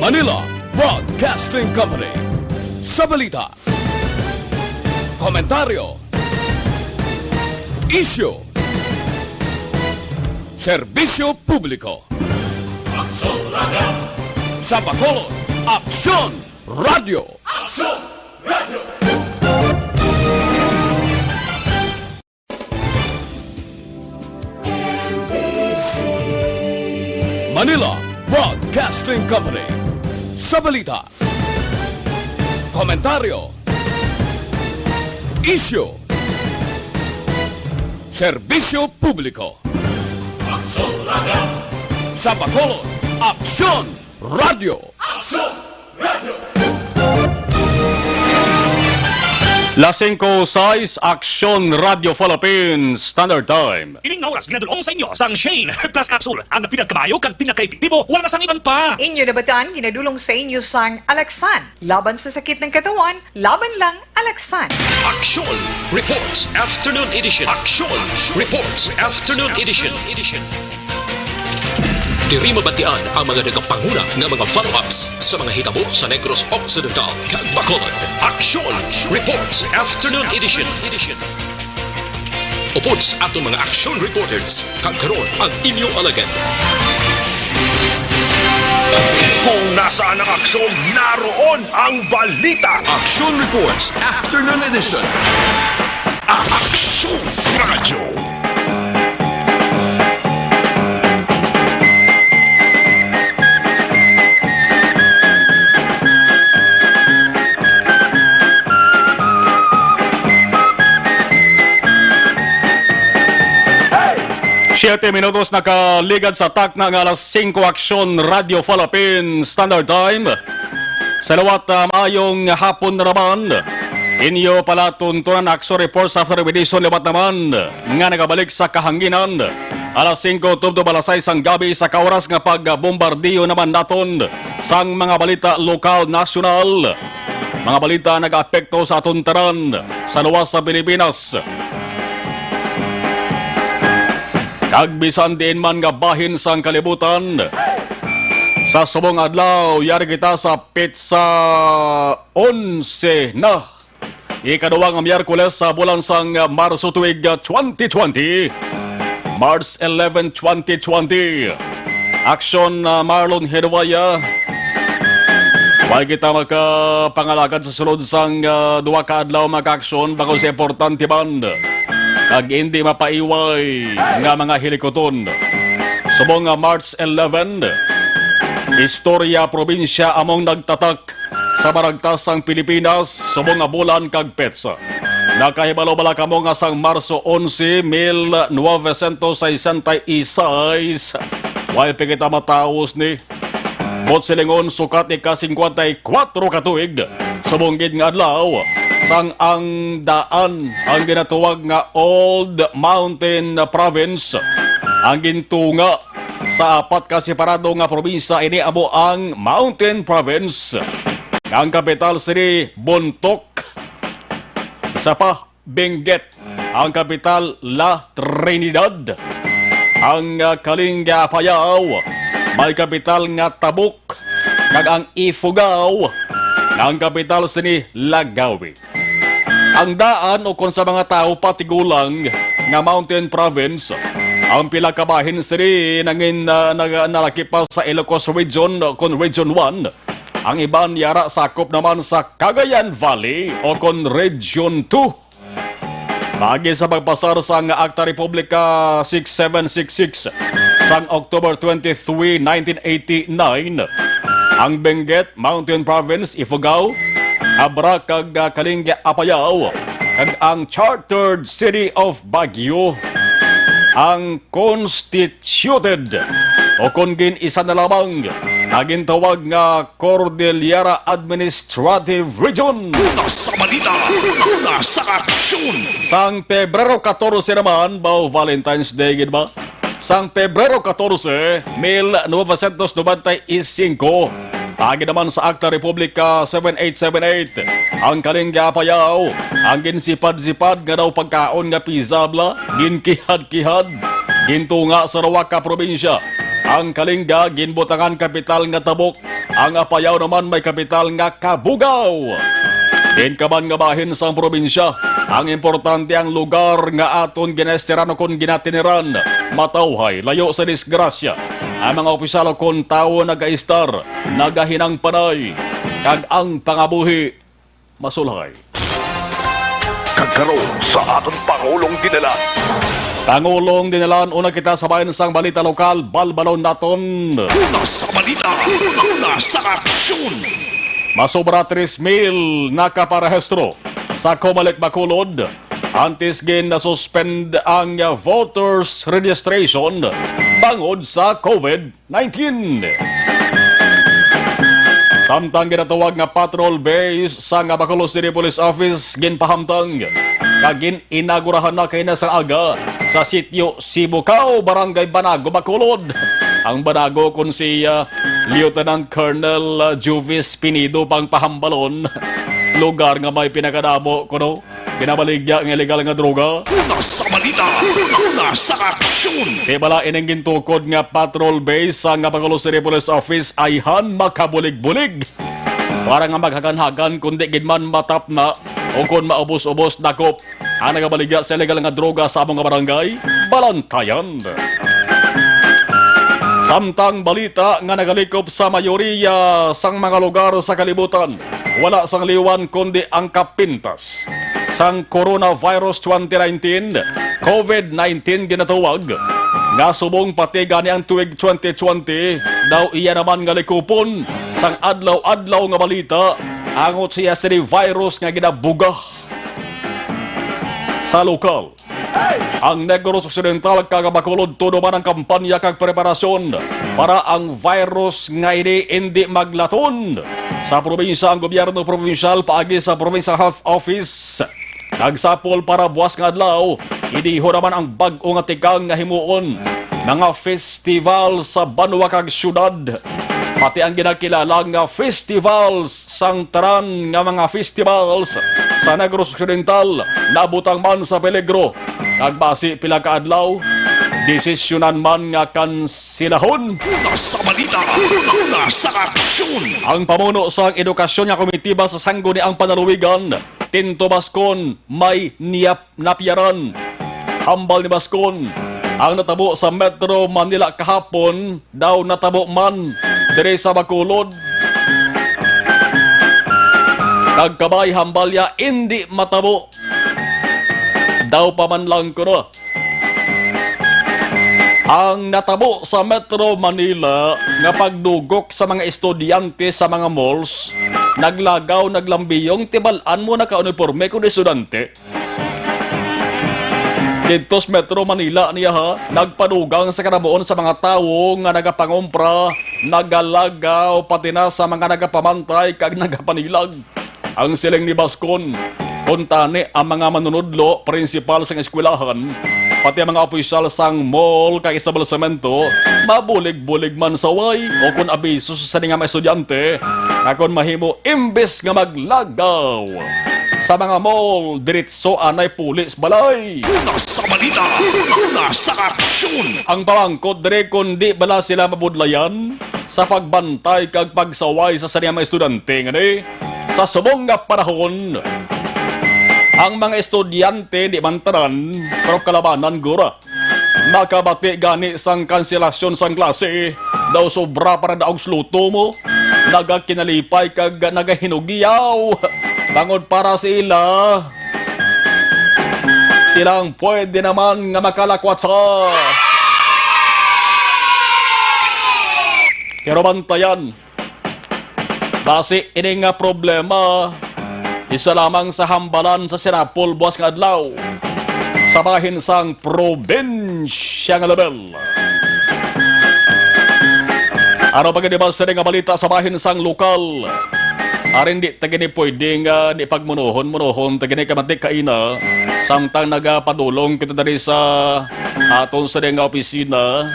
Manila Broadcasting Company. Sa balita, komentaryo, isyu, serbisyo publiko. Aksyon Radio! Sa Bacolod, Aksyon Radio! Aksyon Radio! Manila Broadcasting Company. Sa balita, komentaryo, isyu, serbisyo publiko. Aksyon Radio! Sa Bacolod, Aksyon Radio! Aksyon Radio! Lasing ko size Aksyon Radio Philippines Standard Time. Ining na oras ginadulong sa inyo sang Shane Plus Capsule. Ang pinagkabayo kag pinagkaipitibo, wala na sang iban pa. Inyo nabatan, ginadulong sa inyo sang Alaksan. Laban sa sakit ng katawan, laban lang Alaksan. Aksyon Reports Afternoon Edition. Aksyon Reports Afternoon Edition. Diri mabatian ang mga nagapanguna nga mga follow-ups sa mga hitabo sa Negros Occidental kag Bacolod. Aksyon Reports Afternoon Edition. Upod sa atong mga action reporters kag karon ang inyong alagad. Kung nasaan ang aksyon, naroon ang balita. Aksyon Reports Afternoon Edition. Aksyon Radio. Siyete minutos nakaligad sa tak ng alas 5 Aksyon Radio Philippines Standard Time. Salawat maayong hapon naman. Inyo pala tuntunan Aksyon Reports after edition libat naman nga nagabalik sa kahanginan. Alas 5 tubdo balasay sang gabi sa kauras nga pagbombardiyo naman naton sang mga balita lokal, nasyonal. Mga balita nag-apekto sa aton tanan sa luwas sa Pilipinas. Kagbisan din man nga bahin sang kalibutan. Sa subong adlaw, yari kita sa pizza 11 na. Ikaduwang Miyerkules sa bulan sang Marso tuig 2020. March 11, 2020. Aksyon Marlon Genovea. Why kita makapangalagad sa sulod sang duwa ka adlaw mag-aksyon bago sa importante band. Kag hindi mapaiway nga mga hilikoton. Subong March 11, istorya probinsya among nagtatak sa maragtasang Pilipinas subong bulan kag petsa. Nakahibalo-bala kamo nga sang Marso 11, 1966. Why pa kita mataos ni Botsilingon sukat ika-54 katuig subong gid nga adlaw sang ang daan ang ginatuwag nga Old Mountain Province ang gintunga sa apat ka separado nga probinsya ini amo ang Mountain Province. Ang kapital sini Bontoc, isa pa Benguet, ang kapital La Trinidad, ang Kalinga Apayao may kapital nga Tabuk, kag ang Ifugao ang kapital sini Lagawi. Ang daan o kung sa mga tao patigulang nga Mountain Province, ang pila kabahin siri nangin nalakipas sa Ilocos Region kon Region 1. Ang iban yara sakop naman sa Cagayan Valley o kon Region 2. Bagi sa pagpasar sa Acta Republica 6766 sang October 23, 1989, ang Benguet Mountain Province, Ifugao, Abra kag Kalinga Apayao, kag ang Chartered City of Baguio, ang Constituted o kung isa na lamang naging tawag nga Cordillera Administrative Region. Una sa balita, una sa aksyon. Sang Pebrero 14 naman, bao Valentine's Day, gid ba? Sang Pebrero 14, 1995, Agi naman sa Acta Republica 7878, ang Kalinga Apayao, ang ginsipad-sipad nga daw pagkaon nga pizabla, ginkihad-kihad, gintunga sa Rawaka probinsya. Ang Kalinga, ginbutangan kapital nga Tabok, Ang Apayao naman may kapital nga Kabugaw. Din kaban nga bahin sa probinsya, ang importante ang lugar nga aton ginestiran kon ginatiniran, matawhay, layo sa disgrasya. Ang mga opisyal kon tawo nagaistar, nagahinang panay, kag ang pangabuhi masulhay. Kagkaroon sa aton Pangulong dinala. Pangulong dinalan una kita sa bayan sang balita lokal, balbalon naton. Una sa balita, una sa aksyon. Masobra 3,000 nakaparehistro sa Comelec Bacolod. Antes gin na suspend ang voters registration bangod sa COVID-19. Samtang ginatawag nga patrol base sa nga Bacolod City Police Office ginpahamtang kagin inagurahan na kay na sa aga sa sitio Sibukaw, Barangay Banago, Bacolod. Ang Banago kun si Lieutenant Colonel Juvis Pinido pang pahambalon. Lugar nga may pinakadamo kuno binabaligya ng illegal nga droga. Una sa balita, una sa aksyon. Di bala ineng gintukod nga patrol base sa nga Bacolod City Police Office ayhan makabulig-bulig. Para nga maghagan-hagan kundi ginman matap na o kung maubos-ubos dakop ang nagabaligya sa illegal nga droga sa among barangay, balantayan. Samtang balita nga nagalikop sa mayoriya sang mga lugar sa kalibutan, wala sang liwan kundi ang kapintas sang coronavirus 2019, COVID-19 ginatawag, nga subong pati gani ang tuig 2020, daw iya naman nga likupon sang adlaw-adlaw nga balita, angot siya sa virus nga ginabugah sa lokal. Ang Negros Occidental kag Bacolod todo man ang kampanya kag preparasyon para ang virus nga hindi maglaton. Sa probinsya ang gobyerno provincial paagi sa Provincial Health Office nagsapol para buwas nga adlaw idiho naman ang bag-o nga tikang nga himuon mga festival sa banwa kag syudad. Pati ang ginakilala nga festivals sang taran nga mga festivals sa Negros Occidental nabutang man sa peligro. Kagbasi pila ka adlaw, desisyonan man nga kansilahon. Una sa balita, una sa aksyon. Ang pamuno sa edukasyon nga komitiba sa sangguniang panaluwigan, Tinto Bascon, may napyaran. Hambal ni Bascon, ang natabo sa Metro Manila kahapon, daw natabo man dire sa Bacolod. Kagkabay hambalya, hindi matabo. Daw pa man lang ko na. Ang natabo sa Metro Manila nga pagdugok sa mga estudyante sa mga malls, naglagaw, naglambiyong, tibalaan mo na ka-uniforme kung estudyante. Dito sa Metro Manila niya ha, nagpadugang sa kanabuon sa mga tao nga nagapangumpra, nagalagaw, pati na sa mga nagapamantay kag nagapanilag. Ang siling ni Bascon, kuntani ang mga manunudlo, prinsipal sa eskwelahan, pati ang mga opisyal sang mall kag establishmento, mabulig-bulig man sa way o kung abiso sa nga mga estudyante na kung mahimo imbes nga maglagaw sa mga mall, diretso anay pulis balay. Una sa balita, una sa aksyon. Ang pamangkot dire kundi bala sila mabudlayan sa pagbantay kag pagsaway sa mga estudyante ngani. Sa subong nga panahon, ang mga estudyante di bantaran pero kalabanan gura. Makabati gani sang kanselasyon sang klase, daw sobra para daog sluto mo, nagakinalipay kag nagahinugiyaw. Bangod para sila, silang pwede naman nga makalakwat sa. Pero bantayan, base ini nga problema, isa lamang sa hambalan sa Sinapol buwas nga adlaw sa bahin sang probinsya nga level. Ano pa ganibal sa nga balita sa bahin sang lokal? Arin di tagini pwede nga di pagmunohon tagini kamatik kaina samtang nagapadulong kita dari sa aton sa nga opisina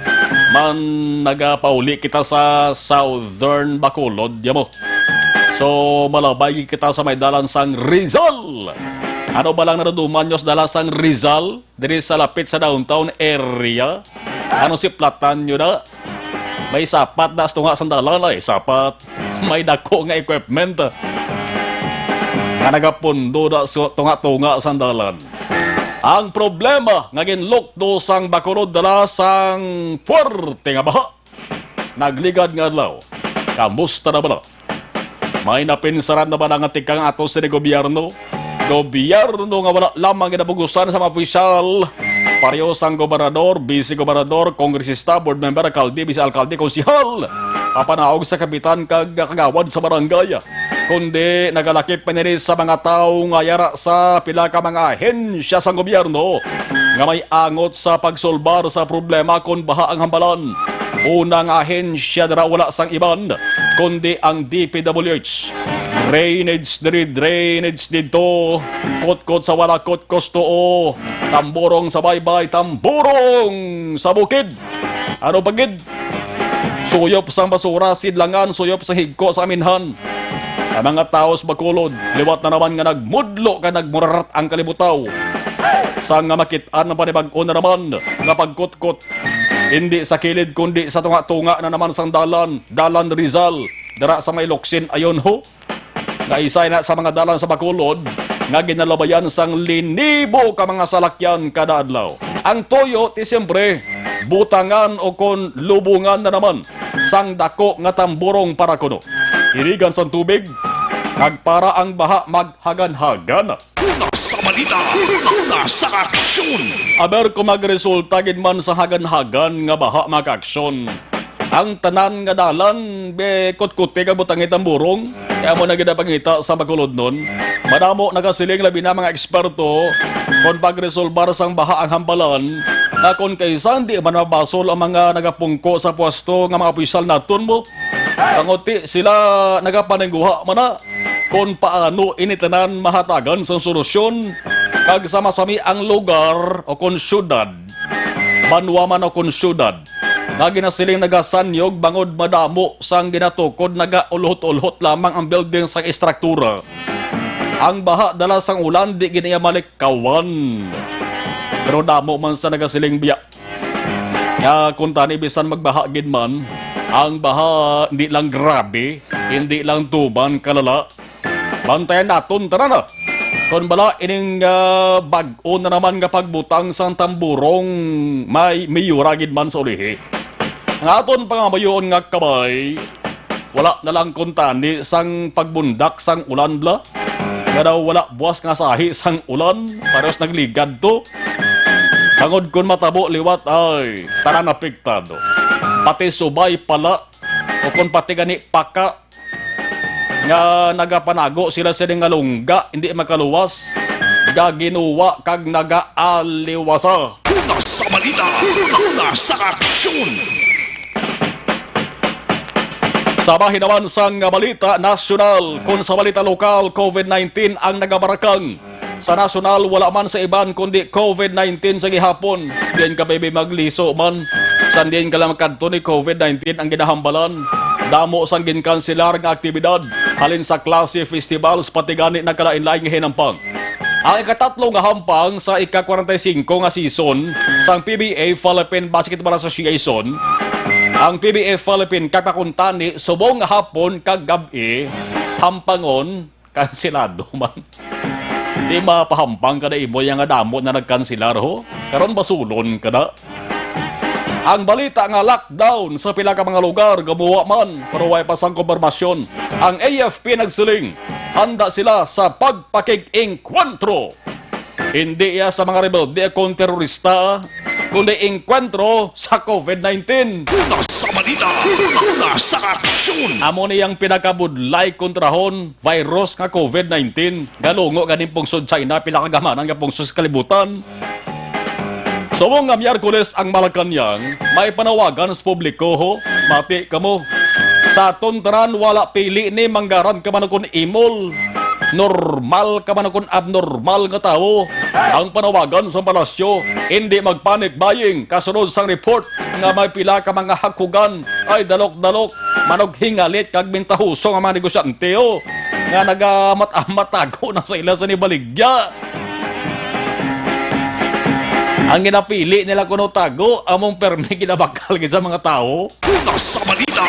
man nagapauli kita sa Southern Bacolod yamo. So malabay kita sa may dalan sang Rizal. Ano ba lang naruduman nyo sa dalan sang Rizal? Diri sa lapit sa downtown area. Ano si platan nyo na? May sapat na tunga sa dalan ay sapat. may dako nga equipment nga nagapundo na sa tunga-tunga sa dalan. Ang problema nga ginlukdo sang Bacolod dala sang puwerte nga baha. Nagligad nga adlaw. Kamusta na ba? May napinsaran na ba nga tikang ato sa gobyerno? Gobyerno nga wala lamang ginabugusan sa mga opisyal. Pareho sang gobernador, vice-gobernador, kongresista, board member, alkalde, vice-alkalde, konsihal. Papanaog sa kapitan kag kagawad sa barangay. Kundi nagalakip pa nila sa mga tao nga yara sa pila ka mga ahensya sa gobyerno nga may angot sa pagsolbar sa problema kung baha ang hambalan. Unang ahensya dara wala sang iban kundi ang DPWH. Drainage dito, kot-kot sa wala kot-kosto, tamburong sa baybay, tamburong sa bukid. Ano pagid? Suyop sa basura, sidlangan, suyop sa higko sa aminhan. Ang mga tao sa Bacolod, liwat na naman nga nagmudlo ka nagmurarat ang kalibutaw. Sa nga makitaan ng panibag-o na naman, nga pagkot-kot. Hindi sa kilid kundi sa tunga-tunga na naman sang dalan Rizal, dara sa may Loksin ayon ho. Nga isay na sa mga dalan sa Bacolod, nga ginalabayan sang linibo ka mga salakyan kada adlaw. Ang toyo, ti siyempre, butangan o kon lubungan na naman sang dako nga tamburong para kuno. Irigan sang tubig, nagpara ang baha maghagan-hagan. Una sa balita, una sa aksyon. Aber kung magresulta gid man sa hagan-hagan nga baha mag-aksyon. Ang tanan nga dalan, be kot-kote ka butangit ang burong. Kaya mo na ginapangita sa Bacolod nun. Madamo nagasiling labi na mga eksperto kung pagresolbar sang baha ang hambalan na kung kaysan di man mabasol ang mga nagapungko sa pwesto nga mga opisyal naton mo. Tanguti sila nagapanengguha man na kung paano initanan mahatagan sa solusyon kag sama-sami ang lugar o kung syudad. Banwa man o kung syudad. Na ginasiling nagasanyog bangod madamo sang ginatukod naga-ulhot-ulhot lamang ang building sang istruktura. Ang baha dala sang ulan di ginayamalik kawan. Pero damo man sa nagasiling biya. Nga kung tani bisan magbaha gid man, ang baha hindi lang grabe, hindi lang tuman kalala. Bantayan naton tara na. Kung bala ining bag-o na naman nga pagbutang sang tamburong may miyura gid man sa ulihi. Ang aton pangamayoon nga kabay, wala na lang kuntani sang pagbundak sang ulan bla. Nga daw wala buwas nga sahi sang ulan, parehas nagligad to. Tangod kun matabo liwat ay tanan apektado. Pati subay pala o kun pati gani paka nga nagapanago sila nga lungga, hindi makaluwas. Gaginuwa kag nagaaliwasa. Una sa balita, una sa aksyon. Sa bahin naman sang balita nasyonal, kung sa balita lokal, COVID-19 ang nagabarakang. Sa nasyonal, wala man sa iban kundi COVID-19 sa gihapon. Diyan ka baby magliso man. San diyan ka lang magkanto ni COVID-19 ang ginahambalan. Damo sang ginkanselar nga aktibidad. Halin sa klase, festivals, pati gani na kalain-laing hinampang. Ang ikatatlo nga hampang sa ika-45 nga season sang PBA Philippine Basketball Association. Ang PBA Philippine kakakuntani subong nga hapon kag gabi hampangon kanselado man. Di mapahampang kada imo yang nga damo na nagkanselar ho. Karon basulon kada. Ang balita nga lockdown sa pila ka mga lugar gabuwa man pero way pa sang konfirmasyon. Ang AFP nagsiling handa sila sa pagpakig-engkwentro. Hindi iya sa mga rebelde kung terorista, kundi engkwentro sa COVID-19. Una sa balita, una sa aksyon. Amo niyang pinakabudlay kontrahon virus nga COVID-19. Galungo ganing pungsod China pila kagamanan nga pungsod sa kalibutan. Subong nga Miyerkules ang Malacanang, may panawagan sa publiko ho, mati kamo. Sa tuntaran wala pili ni manggaran ka man kun imol. Normal ka man kun abnormal nga tao. Ang panawagan sa palasyo, hindi magpanic buying. Kasunod sang report nga may pila ka mga hakugan ay dalok-dalok, manog hingalit kag bintahuso nga mga negosyante ho. Nga nagamat-amatago na sa ila sa nibaligya. Ang ginapili nila kuno tago, among permi ginabakal gid sa mga tao. Una sa balita,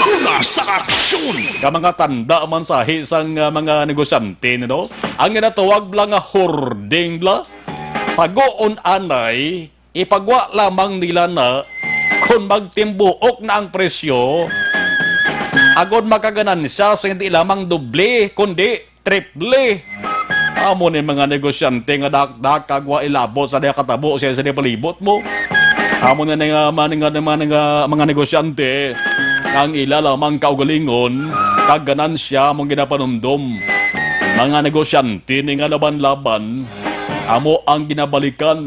una sa aksyon. Ka mga tanda man sahi sang mga negosyante no. Ang ginatawag bla nga hoarding bla. Tagoon anay, ipagwa lamang nila na kung magtimbuok na ang presyo, agod makaganansya sa hindi lamang doble, kundi triple. Amo ni mga negosyante nga dak kagwa ilabot sa daya katabo siya sa palibot mo. Amo na nga mga negosyante ang ila lamang kaugalingon kag ganansya mong ginapanumdom. Mga negosyante ni nga laban-laban amo ang ginabalikan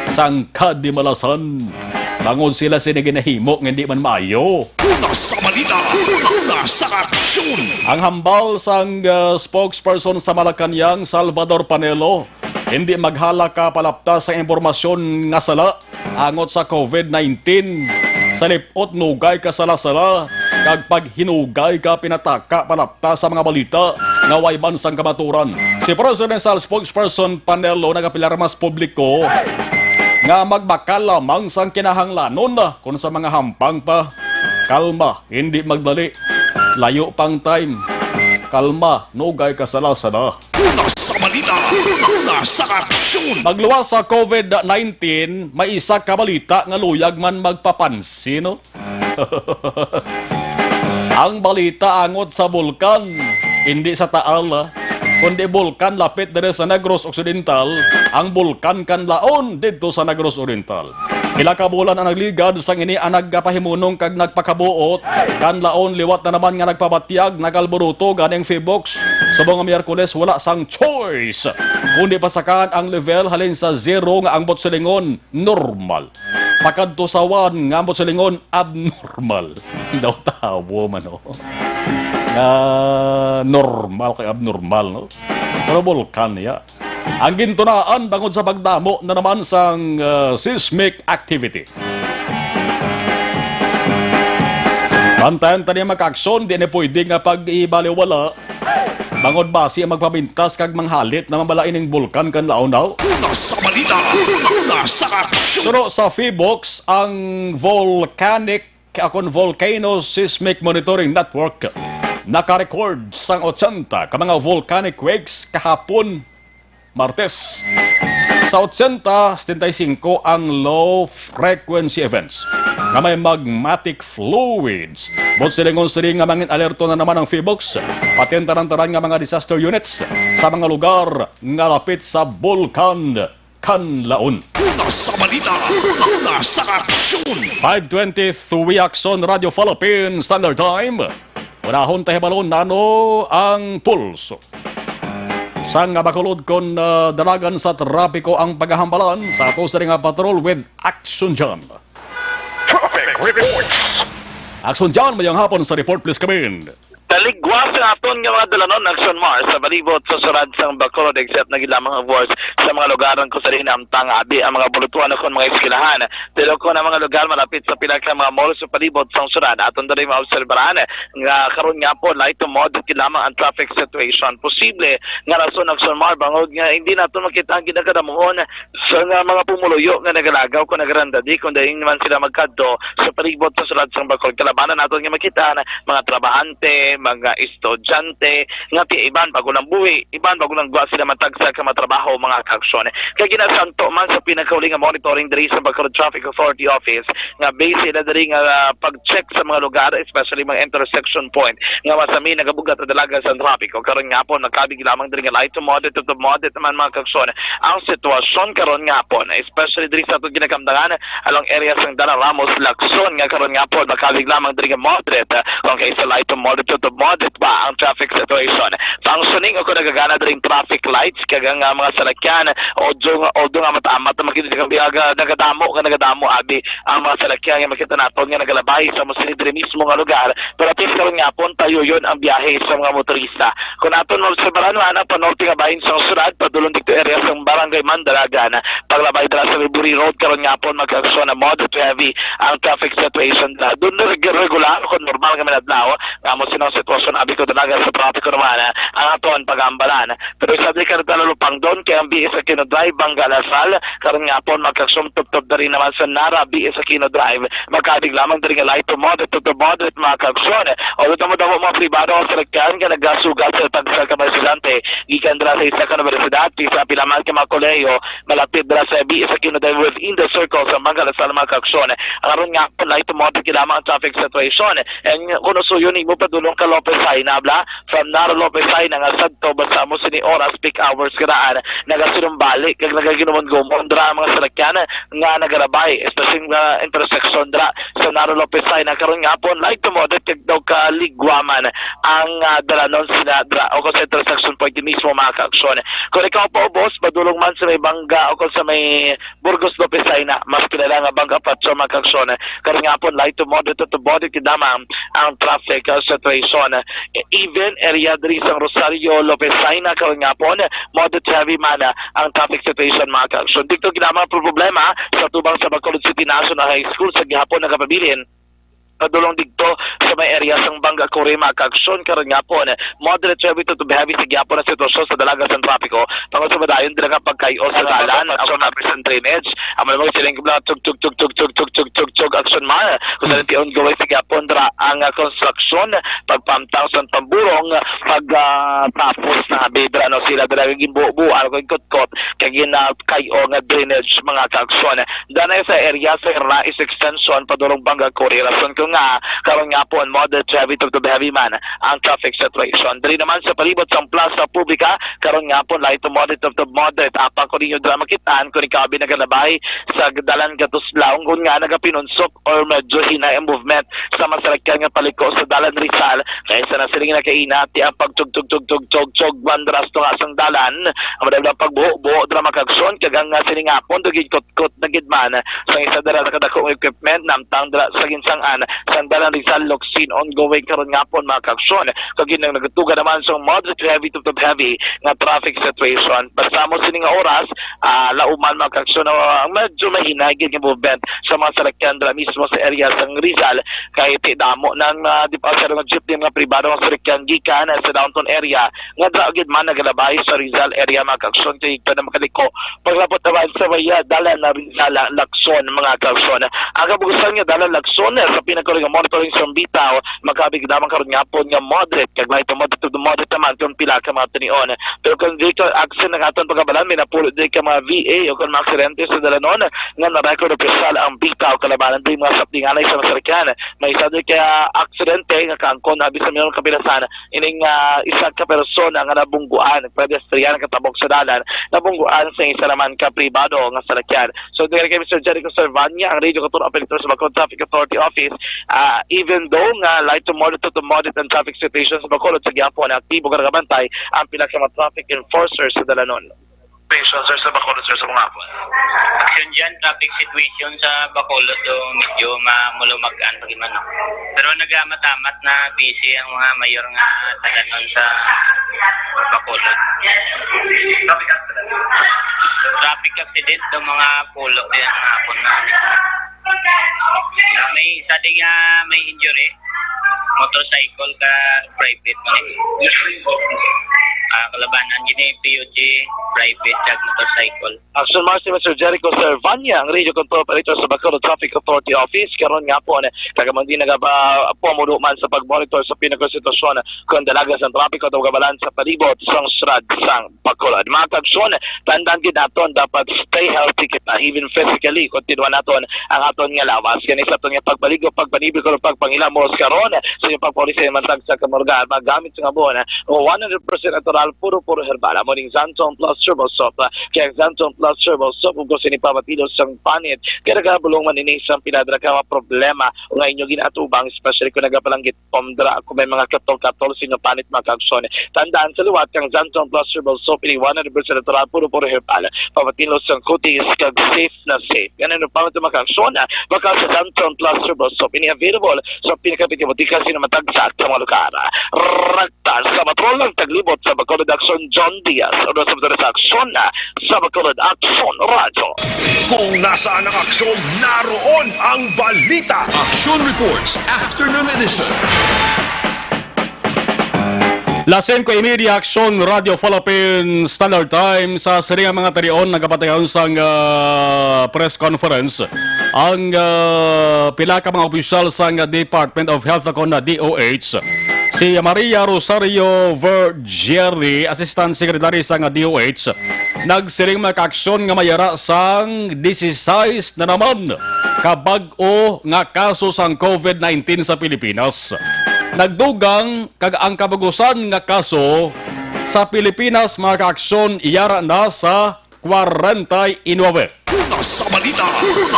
sang kadimalasan. Bangon sila siniginahimo nga hindi man maayo. Una sa balita, una sa aksyon. Ang hambal sang spokesperson sa Malacanang, Salvador Panelo, hindi maghala ka palapta sa impormasyon nga sala angot sa COVID-19. Sa lipot nugay ka sala-sala, kag pag hinugay ka pinataka palapta sa mga balita nga way man sang kamaturan. Si Presidential Spokesperson Panelo nagapilarmas publiko nga magbakal lamang sang kinahanglanon na kung sa mga hampang pa. Kalma, hindi magdali. Layo pang time. Kalma, nugay ka sala-sala. Una sa balita, una sa aksyon. Magluwas sa COVID-19, may isa ka balita nga luyag man magpapansin, no? Ang balita angot sa bulkan, hindi sa Taal, kundi bulkan lapit dire sa Negros Occidental, ang bulkan kan laon dito sa Negros Oriental. Pila ka bulan ang nagligad sang ini ang nagpahimunong kag nagpakabuot, kan laon liwat na naman nga nagpabatyag, nagalburuto ganing Febox. Sa mga Miyerkules wala sang choice, kundi pasakan ang level halin sa 0 nga ang botselingon normal. Pakadto sa 1 nga ang botselingon abnormal. Daw tawo man o. Normal kay abnormal, no? Pero bulkan niya. Ang gintunaan bangod sa pagdamo na naman sang seismic activity. Bantayan tani mag-aksyon, di na pwede nga pag-ibaliwala. Bangod basi ang magpabintas kag manghalit na mabalain ng bulkan kan laon-law. Una sa balita, una sa aksyon. Pero sa Febox, ang Volcano Seismic Monitoring Network naka-record sang 80 ka mga volcanic quakes kahapon Martes. Sa 80-75 ang low frequency events na may magmatic fluids. Bot silingon siling nga mangin alerto na naman ang Febox, patintaran-taran nga mga disaster units sa mga lugar nga lapit sa bulkan Kanlaon. Una sa balita, una sa aksyon. 5:23 Aksyon Radio Philippines Standard Time. Unahon tahibalon nano ang pulso. Sang bakulod kon dalagan sa trapiko ang paghahambalan sa ato sa nga patrol with Aksyon John. Traffic reports. Aksyon John, mayang hapon sa report please come in. Taligwas sa aton nga mga dalanon Aksyon Mars sa balibot sa surad sang Bacolod except nagilamang ang wars sa mga lugaran ko sa rin amtang abi ang mga bulutuan akong mga eskwelahan. Pero ko na mga lugar malapit sa pila ka mga mall sa palibot sang surad aton diri maobserbahan nga karon nga po light to moderate lamang ang traffic situation. Posible nga rason Aksyon Mars bangod nga hindi naton makita ang ginagadamuhon sa mga pumuluyo nga nagalagaw ko nagrandadi kun dayon man sila magkadto sa palibot sa surad sang Bacolod. Kalabanan naton nga makita mga trabahante, mga estudyante nga iban bago ng buhi, iban bago ng gawa sila matagsa ka matrabaho mga kaaksyon. Kaya ginasanto man sa pinakauli nga monitoring diri sa Bacolod Traffic Authority Office nga base sila diri nga pag-check sa mga lugar especially mga intersection point nga masami nagabugat at dalaga sa trapiko. Karon nga po nakabig lamang diri nga light to moderate naman mga kaaksyon. Ang sitwasyon karon nga po especially diri sa atong ginakamdangan along areas ng Dara Ramos Lacson nga karon nga po nakabig lamang diri nga moderate kung kay sa light to moderate ba ang traffic situation. Functioning ako nagagana dring traffic lights kaya nga mga salakyan o nga matamat na makita kang biyaga nagadamo abi ang mga salakyan nga makita naton nga nagalabay sa musinid mismo nga lugar. Pero atin karon nga pon tayo yon ang biyahe sa mga motorista. Kung aton mo sa barano ana panorte nga bahin sa surad padulong dito area sa barangay Mandalagan paglabay dira sa Liburi Road karon nga pon mag-aksyon na moderate to heavy ang traffic situation. Doon regular kung normal nga manadlaw nga mo sinong sitwasyon abi ko dalaga sa trapiko naman ang aton pagambalan. Pero sabi ka na lupang doon kaya ang BS sa Kino Drive Bangga Lasal karon nga po magkagsumtub-tub na rin naman sa Nara BS sa Kino Drive magkadig lamang diri nga light to moderate mga kaaksyon. O dito mo daw mga pribado ang salakyan ka nagasugat sa pagsal ka mga estudyante gikan dira sa isa ka na universidad sa pilaman ka mga kolehiyo malapit dira sa BS sa Kino Drive within the circle sa Bangga Lasal mga kaaksyon. Aron nga po light to moderate lamang ang traffic situation. And kuno so yun mo padulong ka Lopez Hay nabla from Nara Lopez Hay nga sadto basta mo sini oras peak hours karaan nagasinumbalik kag nagaginuman gumon dra mga salakyan nga nagarabay especially nga intersection dra sa Nara Lopez Hay na karon nga po light to moderate kag daw ka ligwaman ang dalanon sina dra o sa intersection point mismo mga kaaksyon. Kung ikaw po boss padulong man sa may Bangga o sa may Burgos Lopez Hay na mas kilala nga Bangga Patso mga kaaksyon karon nga po light to moderate to moderate kidamang ang traffic situation. Even area diri sa Rosario Lopez Hay na karon nga po moderate heavy man ang traffic situation mga kaaksyon. Dito ginamang problema sa tubang sa Bacolod City National High School sa gihapon nagapabilin padulong dito sa may area sang Bangga Corema kaaksyon karon nga po moderate heavy to heavy sa gihapon na sitwasyon sa dalaga sa trapiko tungod sa madayon dira nga pagkayo sa dalan action na present drainage amo mo siling kubla tug action man kung sa ongoing sa gihapon dira ang construction pagpamtang sa tamburong pag tapos na bidra no sila dira gimbuo algo kot kay kayo nga drainage mga kaaksyon danay sa area sa Rais extension padulong Bangga Corema rason nga karon nga po moderate heavy to heavy man ang traffic situation. Diri naman sa palibot sa plaza publika karon nga po light to moderate apa ko ninyo dra makitaan kung ikaw nagalabay sa dalan Gatuslaw kung nga nagapinunsok or medyo hina ang movement sa masalakyan nga paliko sa dalan Rizal kaya sa nasiling na kainati ang pagtug bandras to nga sang dalan ang madagdag pagbuo dra makagson kagang nga siling hapon dugid kot na gidman sa isa dara kadakong equipment namtang dra sa ginsangan Sandalan Rizal Locsin ongoing karon nga po mga kaaksyon kag ginang nagatuga naman sa moderate heavy to heavy nga traffic situation basta mo sining oras lauman mga kaaksyon medyo mahinagin nga movement sa mga salakyan dra mismo sa area sang Rizal kay ti damo nang di pa sa mga jeep mga pribado nga salakyan gikan sa downtown area nga dra gid man nagalabay sa Rizal area mga kaaksyon kay ito na makaliko paglapot naman sa maya dalan na Rizal Lacson mga kaaksyon ang kabugusan nga dalan Lacson sa pinakaroon nga monitoring sa bitaw magkabig naman karon nga po nga moderate kag light to moderate naman kung pila ka mga tanion pero kung dito action ng aton pagkabalan may napulot di ka mga VA o kung mga aksidente sa dalanon nga na-record opisyal ang bitaw kalabanan di mga saptinganay sa masarikyan may isa di kaya aksidente nga kaangkon abi sa minong kapilasan ining isa ka persona nga nabungguan pedestrian katabok sa dalan nabungguan sa isa naman ka pribado nga salakyan so dire kay Mr. Jericho Servania ang radio control operator sa Bacolod Traffic Authority Office even though nga light to moderate and traffic situations sa Bacolod sa gihapon aktibo ka nagabantay ang pila ka mga traffic enforcers sa dalanon. Sir sa Bacolod sir sa mga hapon. Aksyon dyan, traffic situation sa Bacolod do medyo mamulumagaan pagiman no. Pero nagamatamat na busy ang mga mayor nga taganon sa Bacolod. Traffic accident do mga pulo yan hapon na. May isa din nga may injury. Motorcycle ka private man kalabanan gini PUG private jag motorcycle. Action Marcy Mr. Jericho Servania ang radio control operator sa Bacolod Traffic Authority Office karon nga po kagaman din nagapamudo man sa pagmonitor sa pinaka sitwasyon kung dalaga sa trapiko daw gabalan sa palibot sang strad sang Bacolod. Mga kaaksyon tandaan gid naton dapat stay healthy kita even physically kontinua naton ang aton nga lawas kani sa aton nga pagpaligo pagpanibig o pagpangilamos karon sa yung pagpolisi mantag sa kamorgan magamit sa nga buwan 100% natural puro herbal amo ning Xantone Plus Turbo Soap kaya Xantone Plus Turbo Soap ug gusto ni pamatilos sang panit kaya nagabulong man ini sang pinadra ka problema o nga inyo ginatubang especially kung nagapalanggit pomdra kung may mga katol sa inyo panit mga kaaksyon tandaan sa luwat kang Xantone Plus Turbo Soap ini 100% natural puro herbal pamatilos sang kutis kag safe na safe ganun pa mga kaaksyon baka sa Xantone Plus Turbo Soap ini available sa pinakapitibutika sino matagsa sa mga lugar raktan sa matrolang taglibot sa Bacolod Aksyon John Diaz o sa Aksyon sa Bacolod Aksyon Radio. Kung nasaan ang aksyon, naroon ang balita. Aksyon Reports Afternoon Edition. Lasen ko media Aksyon Radio Philippine Standard Time sa siringang mga tarion nagapatayon sang press conference ang pila ka mga opisyal sang Department of Health ako na DOH. Si Maria Rosario Vergieri, Assistant Secretary sang DOH, nagsiring mga aksyon nga mayara sang 16 na naman kabag-o nga kaso sang COVID-19 sa Pilipinas. Nagdugang kag ang kabagusan nga kaso sa Pilipinas mga kaaksyon iyara na sa 49. Una sa balita,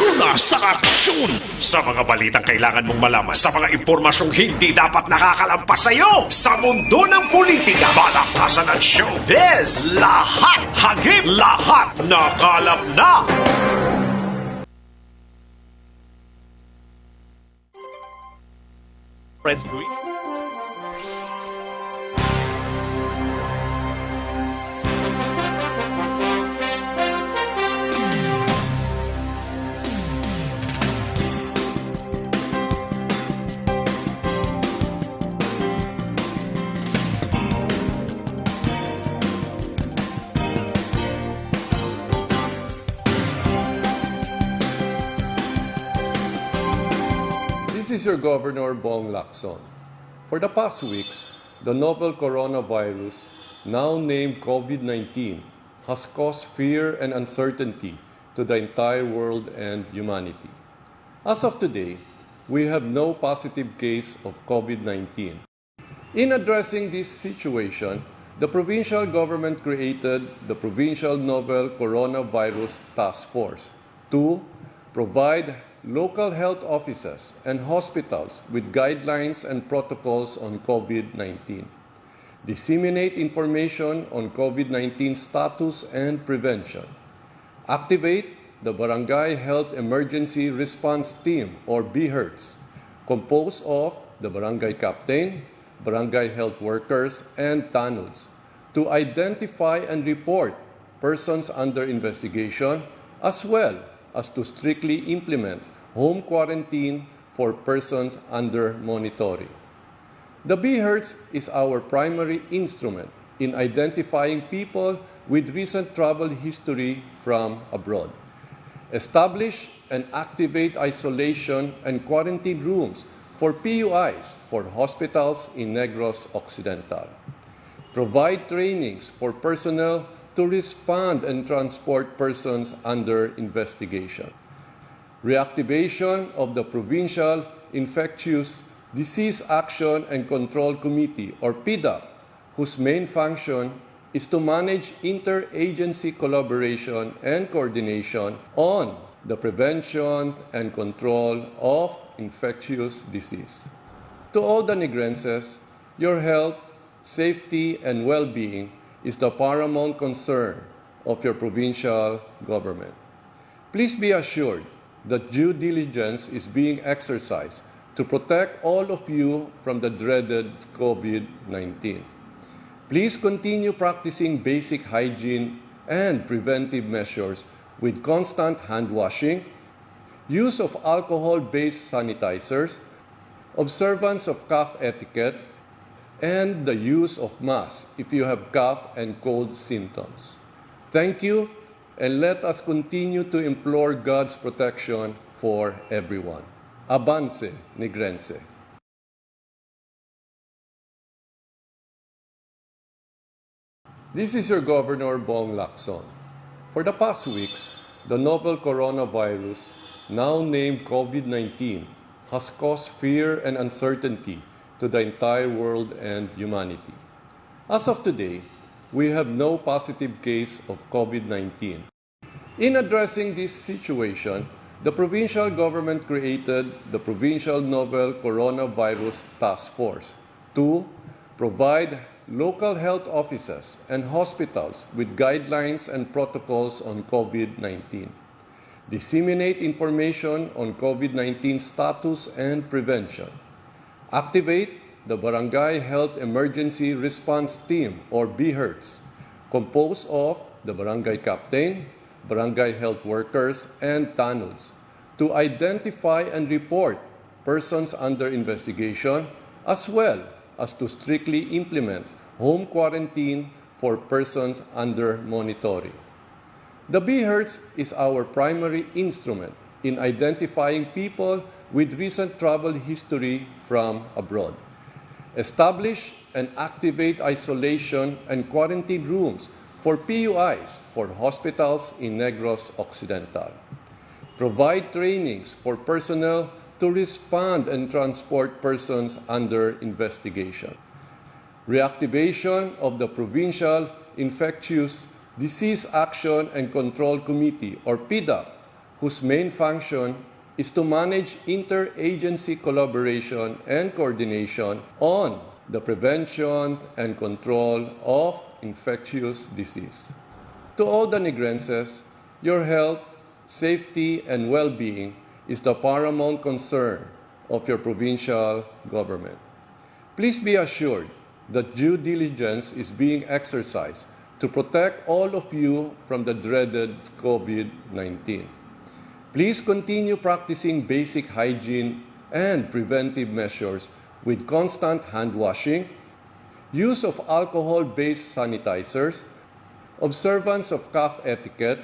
una sa aksyon. Sa mga balitang kailangan mong malaman, sa mga impormasyong hindi dapat nakakalampas sa iyo, sa mundo ng politika, balakasan at showbiz, lahat hagip, lahat nakalap na. Friends Group. This is your Governor Bong Lacson. For the past weeks, the novel coronavirus, now named COVID-19, has caused fear and uncertainty to the entire world and humanity. As of today, we have no positive case of COVID-19. In addressing this situation, the provincial government created the Provincial Novel Coronavirus Task Force to provide local health offices and hospitals with guidelines and protocols on COVID-19, disseminate information on COVID-19 status and prevention, activate the Barangay Health Emergency Response Team or BHERTS, composed of the barangay captain, barangay health workers, and TANUDs, to identify and report persons under investigation as well as to strictly implement home quarantine for persons under monitoring. The BHERTS is our primary instrument in identifying people with recent travel history from abroad. Establish and activate isolation and quarantine rooms for PUIs for hospitals in Negros Occidental. Provide trainings for personnel to respond and transport persons under investigation. Reactivation of the Provincial Infectious Disease Action and Control Committee, or PIDAC, whose main function is to manage interagency collaboration and coordination on the prevention and control of infectious disease. To all the Negrenses, your health, safety, and well-being is the paramount concern of your provincial government. Please be assured that due diligence is being exercised to protect all of you from the dreaded COVID-19. Please continue practicing basic hygiene and preventive measures with constant hand washing, use of alcohol-based sanitizers, observance of cough etiquette, and the use of masks if you have cough and cold symptoms. Thank you, and let us continue to implore God's protection for everyone. Avance, Negrense. This is your Governor Bong Lacson. For the past weeks, the novel coronavirus, now named COVID-19, has caused fear and uncertainty to the entire world and humanity. As of today, we have no positive case of COVID-19. In addressing this situation, the provincial government created the Provincial Novel Coronavirus Task Force to provide local health offices and hospitals with guidelines and protocols on COVID-19, disseminate information on COVID-19 status and prevention, activate the Barangay Health Emergency Response Team or BHERTS, composed of the barangay captain, barangay health workers, and TANUDs, to identify and report persons under investigation as well as to strictly implement home quarantine for persons under monitoring. The BHERTS is our primary instrument in identifying people with recent travel history from abroad. Establish and activate isolation and quarantine rooms for PUIs for hospitals in Negros Occidental. Provide trainings for personnel to respond and transport persons under investigation. Reactivation of the Provincial Infectious Disease Action and Control Committee, or PIDAC, whose main function is to manage interagency collaboration and coordination on the prevention and control of infectious disease. To all the Negrenses, your health, safety, and well-being is the paramount concern of your provincial government. Please be assured that due diligence is being exercised to protect all of you from the dreaded COVID-19. Please continue practicing basic hygiene and preventive measures with constant hand washing, use of alcohol-based sanitizers, observance of cough etiquette,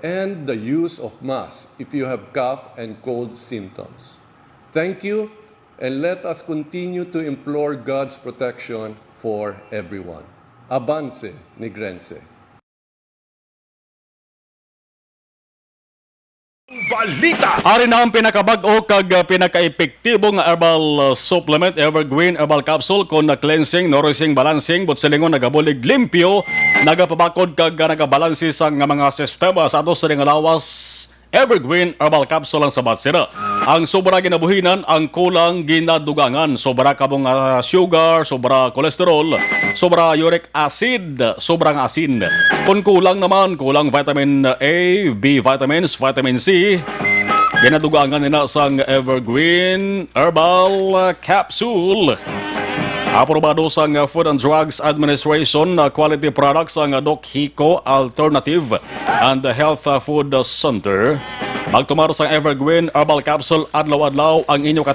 and the use of masks if you have cough and cold symptoms. Thank you, and let us continue to implore God's protection for everyone. Avance, Negrense. Balita! Ari na ang pinakabag-o kag pinaka-epektibo nga herbal supplement, Evergreen Herbal Capsule kon na cleansing, nourishing, balancing, butselingon nagabulig limpyo, nagapabakod kag nagabalansi sa nga mga sistema sa ato sa nga lawas. Evergreen Herbal Capsule ang sabat sila. Ang sobra ginabuhinan, ang kulang ginadugangan. Sobra kabong sugar, sobra kolesterol, sobra uric acid, sobrang asin. Kung kulang naman, kulang vitamin A, B vitamins, vitamin C, ginadugangan nila sa Evergreen Herbal Capsule. Aprobado sa Food and Drugs Administration quality products ang Doc Hico Alternative and Health Food Center. Magtumar sa Evergreen Herbal Capsule adlaw-adlaw ang inyo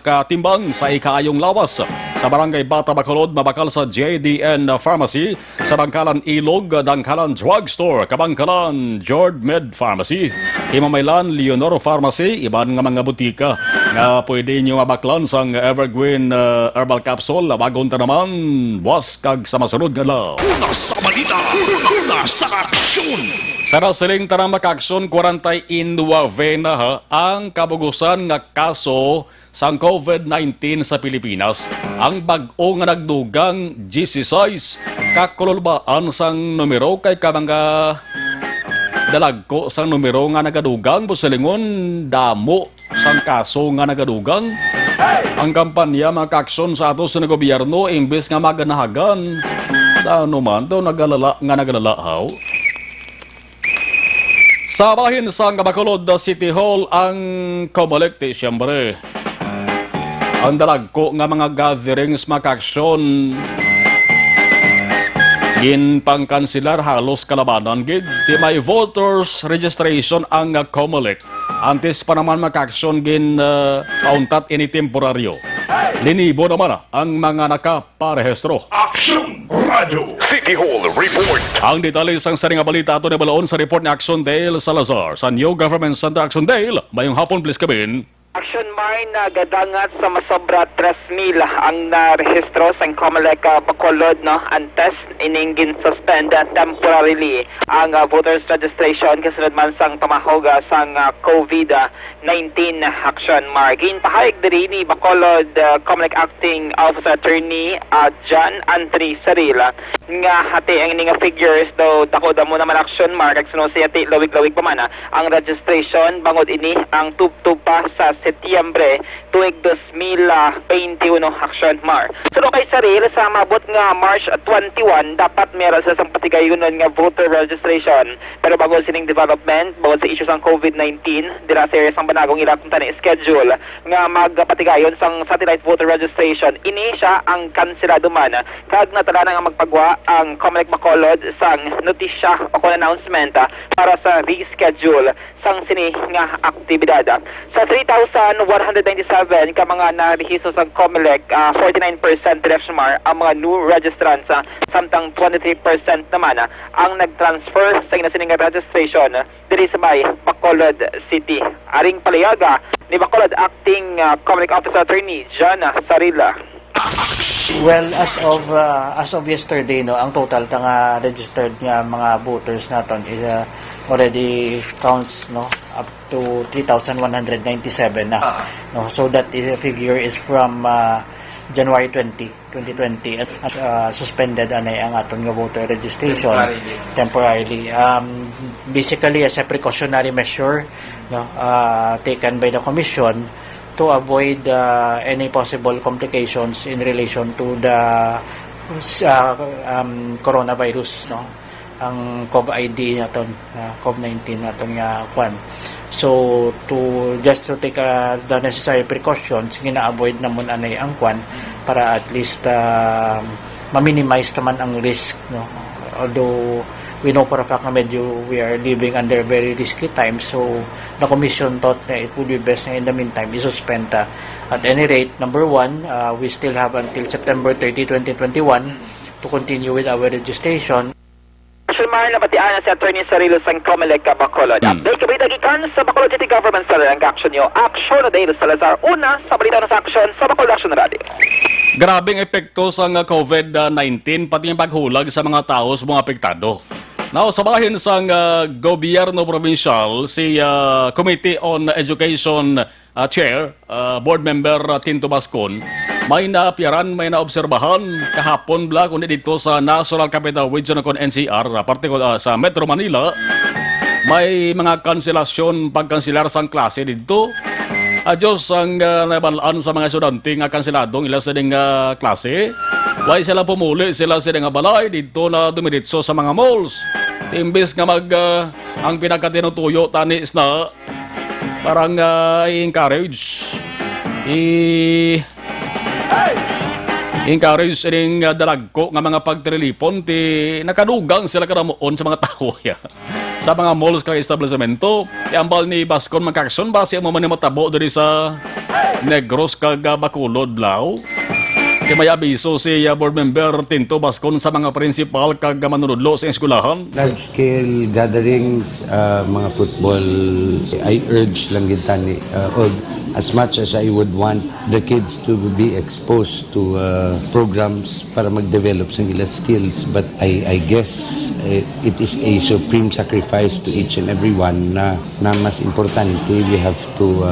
katimbang sa ikaayong lawas. Sa Barangay Bata Bacolod, mabakal sa JDN Pharmacy, sa Bangkalan Ilog, Dangkalan Drugstore, Kabangkalan Jord Med Pharmacy, Himamaylan Leonor Pharmacy, iban nga mga butika nga pwede nyo mabaklan sa Evergreen Herbal Capsule. Bagon ta naman, buwas kag sa masunod nga law. Una sa balita! Una sa aksyon! Sa nasiling tarang makaksyon, 49 na ha, ang kabugusan nga kaso sa COVID-19 sa Pilipinas. Ang bag-o nga nagdugang G16 kakululbaan sang numero kay kamanga dalagko sang numero nga nagadugang busilingon damo sang kaso nga nagadugang. Ang kampanya makaksyon sa ato sa gobyerno imbes nga maganahagan ano man to nagalalahaw. Sa bahin sa Bacolod City Hall ang Comelec siyempre. Ang dalagko nga mga gatherings makaksyon ginpangkansilar halos kalabanan gid ti may voters registration ang Comelec. Antes pa naman makaksyon pauntat ini temporaryo. Linibo naman ang mga nakaparehistro. Aksyon Radio City Hall Report. Ang detalye sang saring balita ato ni balaon sa report ni Aksyon Dale Salazar sa New Government Center. Aksyon Dale, mayong hapon please kabin. Aksyon Mar na gadangat sa masobra 3,000 ang narehistro sa Comelec Bacolod no antes ining gin-suspend temporarily ang voters registration kasunod man sang pamahog sang COVID-19 Aksyon Mar. Ginpahayag diri ni Bacolod Comelec Acting Officer Attorney John Anthony Sarila nga hati ang ining figures do dako damo naman Aksyon Mar kag suno siya ti lawig-lawig pa man ang registration bangod ini ang tub-tub pa sa Setyembre tuig 2021 Aksyon Mar. So kay Saril sa mabot nga March 21 dapat meron sa sang patigayonon nga voter registration pero bago sining development bago sa issues ang COVID-19 dira sa sang banagong ila kung tani schedule nga magpatigayon sang satellite voter registration ini siya ang kanselado man kag natala na nga magpagwa ang Comelec Bacolod sang notisya o announcement para sa reschedule sang sini nga aktibidad. Sa 3,197 ka mga narehistro sa COMELEC, 49% Direction Mar ang mga new registrants, samtang 23% naman ang nag-transfer sa inasining registration diri sa may Bacolod City. Aring palayaga ni Bacolod Acting COMELEC Officer Attorney John Sarila. Well, as of yesterday, no, ang total nga registered nga mga voters naton is already counts, no, up to 3,197 na. No, so that is, figure is from January 2020 at suspended anay ang aton nga voter registration temporarily. Basically as a precautionary measure, no, taken by the commission to avoid any possible complications in relation to the coronavirus, no, ang COVID naton, COVID-19 naton nga kwan. So to take the necessary precautions, gina-avoid namon anay ang kwan para at least ma-minimize naman ang risk, no. Although we know for a fact na medyo we are living under very risky times, so the commission thought na it would be best na in the meantime isuspend at any rate. Number one, we still have until September 30, 2021 to continue with our registration. Mar na batian si Attorney Sarilo sang COMELEC Bacolod. Update kabita gikan sa Bacolod City Government sa ang aksyon nyo. Aksyon na dahil Salazar. Una sa balita ng aksyon sa Bacolod Action Radio. Grabing epekto sa COVID-19 pati yung paghulag sa mga tao sa mga apektado. Now, sa bahin sa gobyerno provincial, si Committee on Education Chair, Board Member Tinto Bascon, may naapyaran, may naobserbahan kahapon bla kundi dito sa National Capital Region ng NCR, partikular sa Metro Manila, may mga kanselasyon, pagkanselar sang klase dito. Adiyos ang nabalaan sa mga estudyante nga kanseladong ila sa ding klase. Why sila pumuli, sila sa ding balay dito na dumiritso sa mga malls. Imbes nga ang pinagkatinutuyo tanis na parang i-encourage ining dalagko nga mga pagtrilipon ti nakadugang sila karamuon sa mga tao ya. Sa mga malls kag establishmento, ti ambal ni Bascon magkakson base mo man matabo diri sa Negros kag Bacolod Lao. Kaya may abiso si Board Member Tinto Bascon sa mga principal kag manunudlo sa eskwelahan. Large-scale gatherings, mga football, I urge lang gitani. As much as I would want the kids to be exposed to programs para mag-develop sa nila skills, but I guess it is a supreme sacrifice to each and every one na mas importante, we have to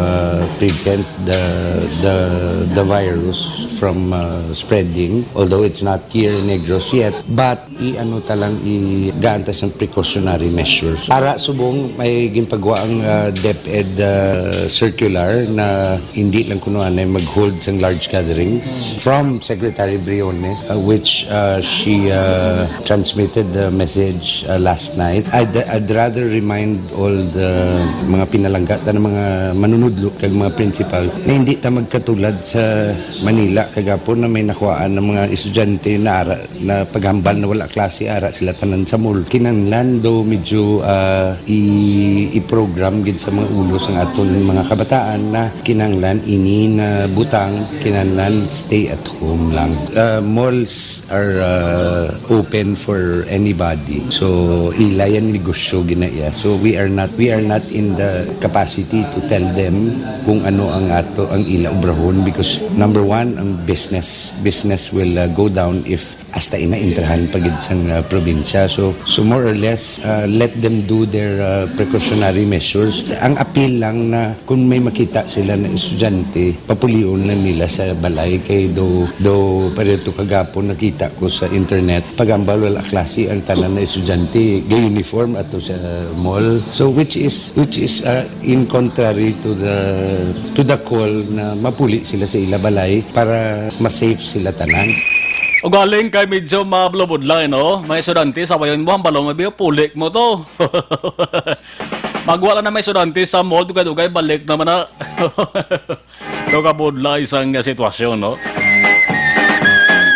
prevent the virus from spreading, although it's not here in Negros yet, but i-gaantas ng precautionary measures. Para subong may gimpagawa ang DepEd circular na hindi lang kuno ay mag-hold ng large gatherings from Secretary Briones, which she transmitted the message last night. I'd rather remind all the mga pinalangga ng mga manunudlo kag mga principals na hindi ta magkatulad sa Manila kagapon na may nakuhaan ng mga estudyante na paghambal na wala klase ara sila tanan sa mall. Kinanglan do medyo i-program gid sa mga ulo sa aton mga kabataan na kinanglan ini na butang, kinanglan stay at home lang. Malls are open for anybody, so ilayan negosyo ginaya. So we are not in the capacity to tell them kung ano ang ila obrahon, because number one, ang business will go down if hasta ina-intrahan pagid sang probinsya. So more or less, let them do their precautionary measures. Ang appeal lang na kung may makita sila na estudyante, papulion lang nila sa balay kay do pareto kagapon nakita ko sa internet pagambal wala klase ang tanan na estudyante gay uniform ato sa mall. So which is in contrary to the call na mapuli sila sa ila balay para ma-safe sila tanan. O galing kay medyo mablubod lang, no? May estudyante, sabayon mo, ang balong mabiyo, pulik mo to. Magwala na may estudyante sa mall, dugay-dugay, balik naman na. Dugabudla isang sitwasyon, no?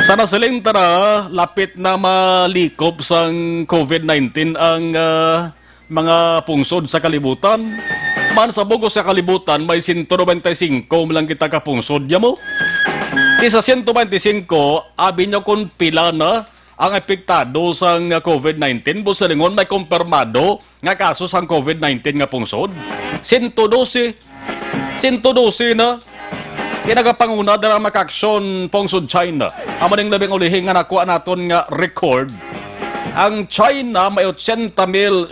Sana siling tara, lapit na malikop sang COVID-19 ang mga pungsod sa kalibutan. Man sa bugos sa kalibutan, may 195 lang kita kapungsod niya mo. Di sa 125, abi niya kung pila na ang epektado sa COVID-19. Busalingon, may kumpirmado nga kaso sa COVID-19 nga pungsod. 112 na. Kinagapanguna dara makaksyon pungsod China. Amaning labing ulihing nga nakuha naton nga record. Ang China may 80,778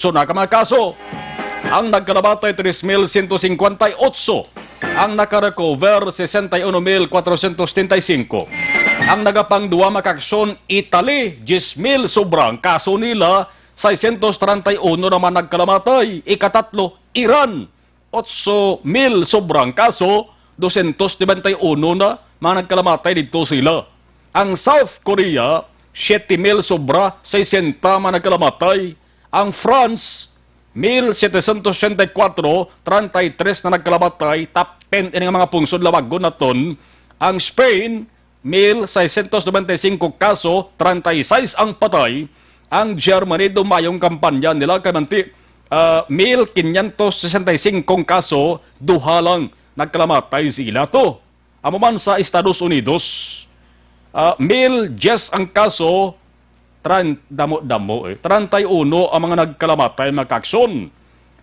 na ka mga kaso. Ang nagkalabatay 3,158. Ang nakarecover 61,435. Ang nagapangduwa makaksyon Italy 10,000 sobrang kaso nila 631 naman nagkalamatay. Ikatatlo Iran 8,000 sobrang kaso 291 na mga nagkalamatay dito sila. Ang South Korea 7,000 sobra 60 mga nagkalamatay. Ang France 1,764, 33 na nagkalamatay, top 10 ini mga pungsod lawagon naton. Ang Spain, 1,695 kaso, 36 ang patay. Ang Germany, dumayong kampanya nila, kamanti, 1,565 kaso, duha lang nagkalamatay sila to. Amo man sa Estados Unidos, 1,010 ang kaso, 31 ang mga nagkalamatay makaksyon.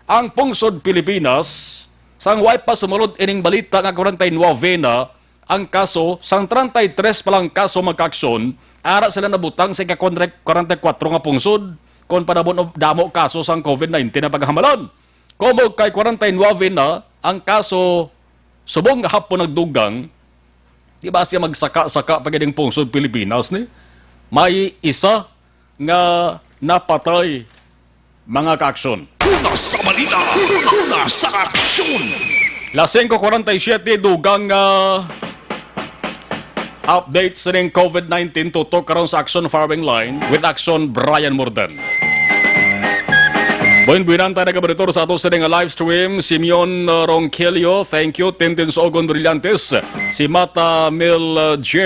Ang pungsod Pilipinas, sang way pa sumunod ining balita nga 49 na ang kaso, sang 33 palang kaso makaksyon, ara sila nabutang sa 44 nga pungsod kung panabon damo kaso sang COVID-19 na paghamalan. Kumog kay 49 na ang kaso subong nga hapon nagdugang, di ba siya magsaka-saka pagiging pungsod Pilipinas ni? May isa nga napatay mga kaaksyon. Una sa balita, una sa aksyon. Lasing ko 47 dugang update sa ning COVID-19 tutok karon sa Aksyon Farming Line with Aksyon Brian Mordan. Buwan-buwinan tayo nagabaritor sa ato sa ning live stream. Simeon Ronquillo, thank you. Tintin Sogon Brillantes, si Mata Mil J.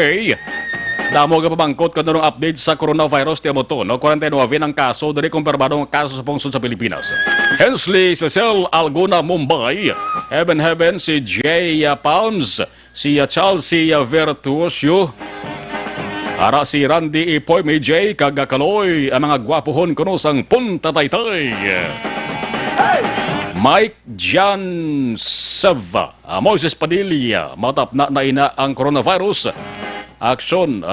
Damo ka pabangkot ka ng update sa coronavirus tiyan mo to. No? 49 ang kaso, dari kumpirmadong kaso sa pungsod sa Pilipinas. Hensley Cecil Alguna, Mumbai. Heaven, si Jay Pounds. Si Chelsea Virtuosio. Ara si Randy Ipoy, may Jay Kagakaloy. Ang mga gwapuhon kuno sang Punta Taytay. Mike Jan Seva. Moises Padilla. Matap na ina ang coronavirus. Aksyon,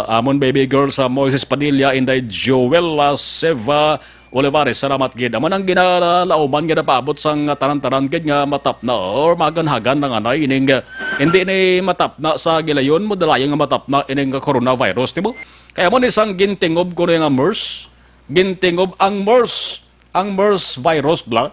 amon baby girl sa Moises Padilla, inday Joella Seva Olivares, salamat gid. Amon ang ginalauman nga napaabot sang tanan-tanan gid nga matap na or maganhagan na anay ining hindi ni matap na sa gilayon mo dalayang nga matap na ining coronavirus timo. Kaya mo ni sang gintingob ko nga MERS, gintingob ang MERS virus bla.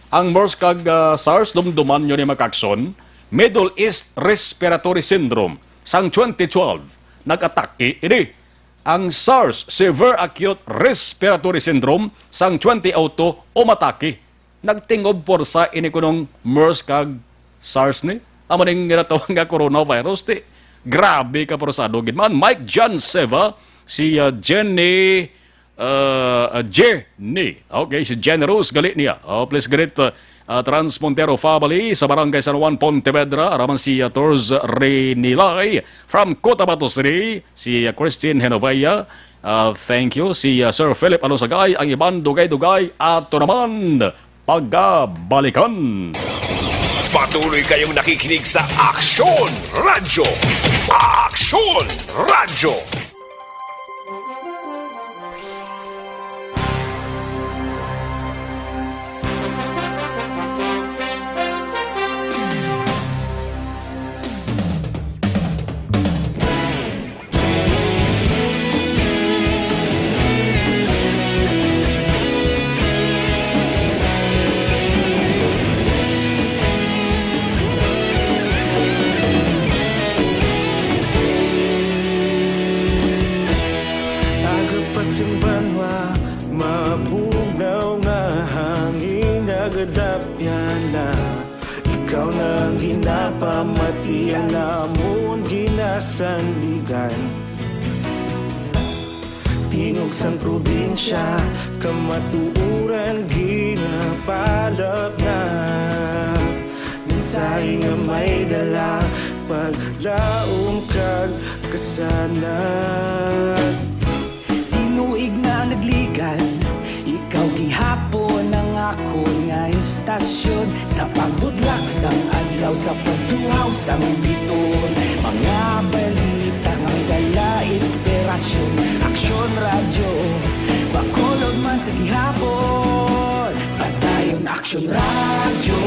Ang MERS kag SARS dumduman yun ni makaksyon. Middle East Respiratory Syndrome sang 2012 nag-atake ini. Ang SARS Severe Acute Respiratory Syndrome sang 2008 umatake. Nagtingob porsa ini kunong MERS kag SARS ni. Amo ning ginatawag nga coronavirus ti. Grabe ka porsado gid man. Mike John Seva, si Jenny okay, si Generous gali niya. Please greet Trans Montero family sa Barangay San Juan, Pontevedra. Araman si Torz Renilay from Cotabato City. Si Christine Genovea. Thank you. Si Sir Philip Alusagay. Ang iban dugay-dugay. Ato naman pagbalikan. Patuloy kayong nakikinig sa Aksyon Radyo. Aksyon Radyo. Pamatian namon ginasandigan. tingog sang probinsya, kamatuuran ginapalap na. Minsay nga may dala, paglaong kag kasanat. Tinuig na nagligan, ikaw gihapon ang ako nga istasyon. Sa pagbudlak sang adlaw, sa pagtuhaw sang biton, mga balita nga may dala inspirasyon. Aksyon radyo, bakolod man sa gihapon. Padayon Aksyon radyo,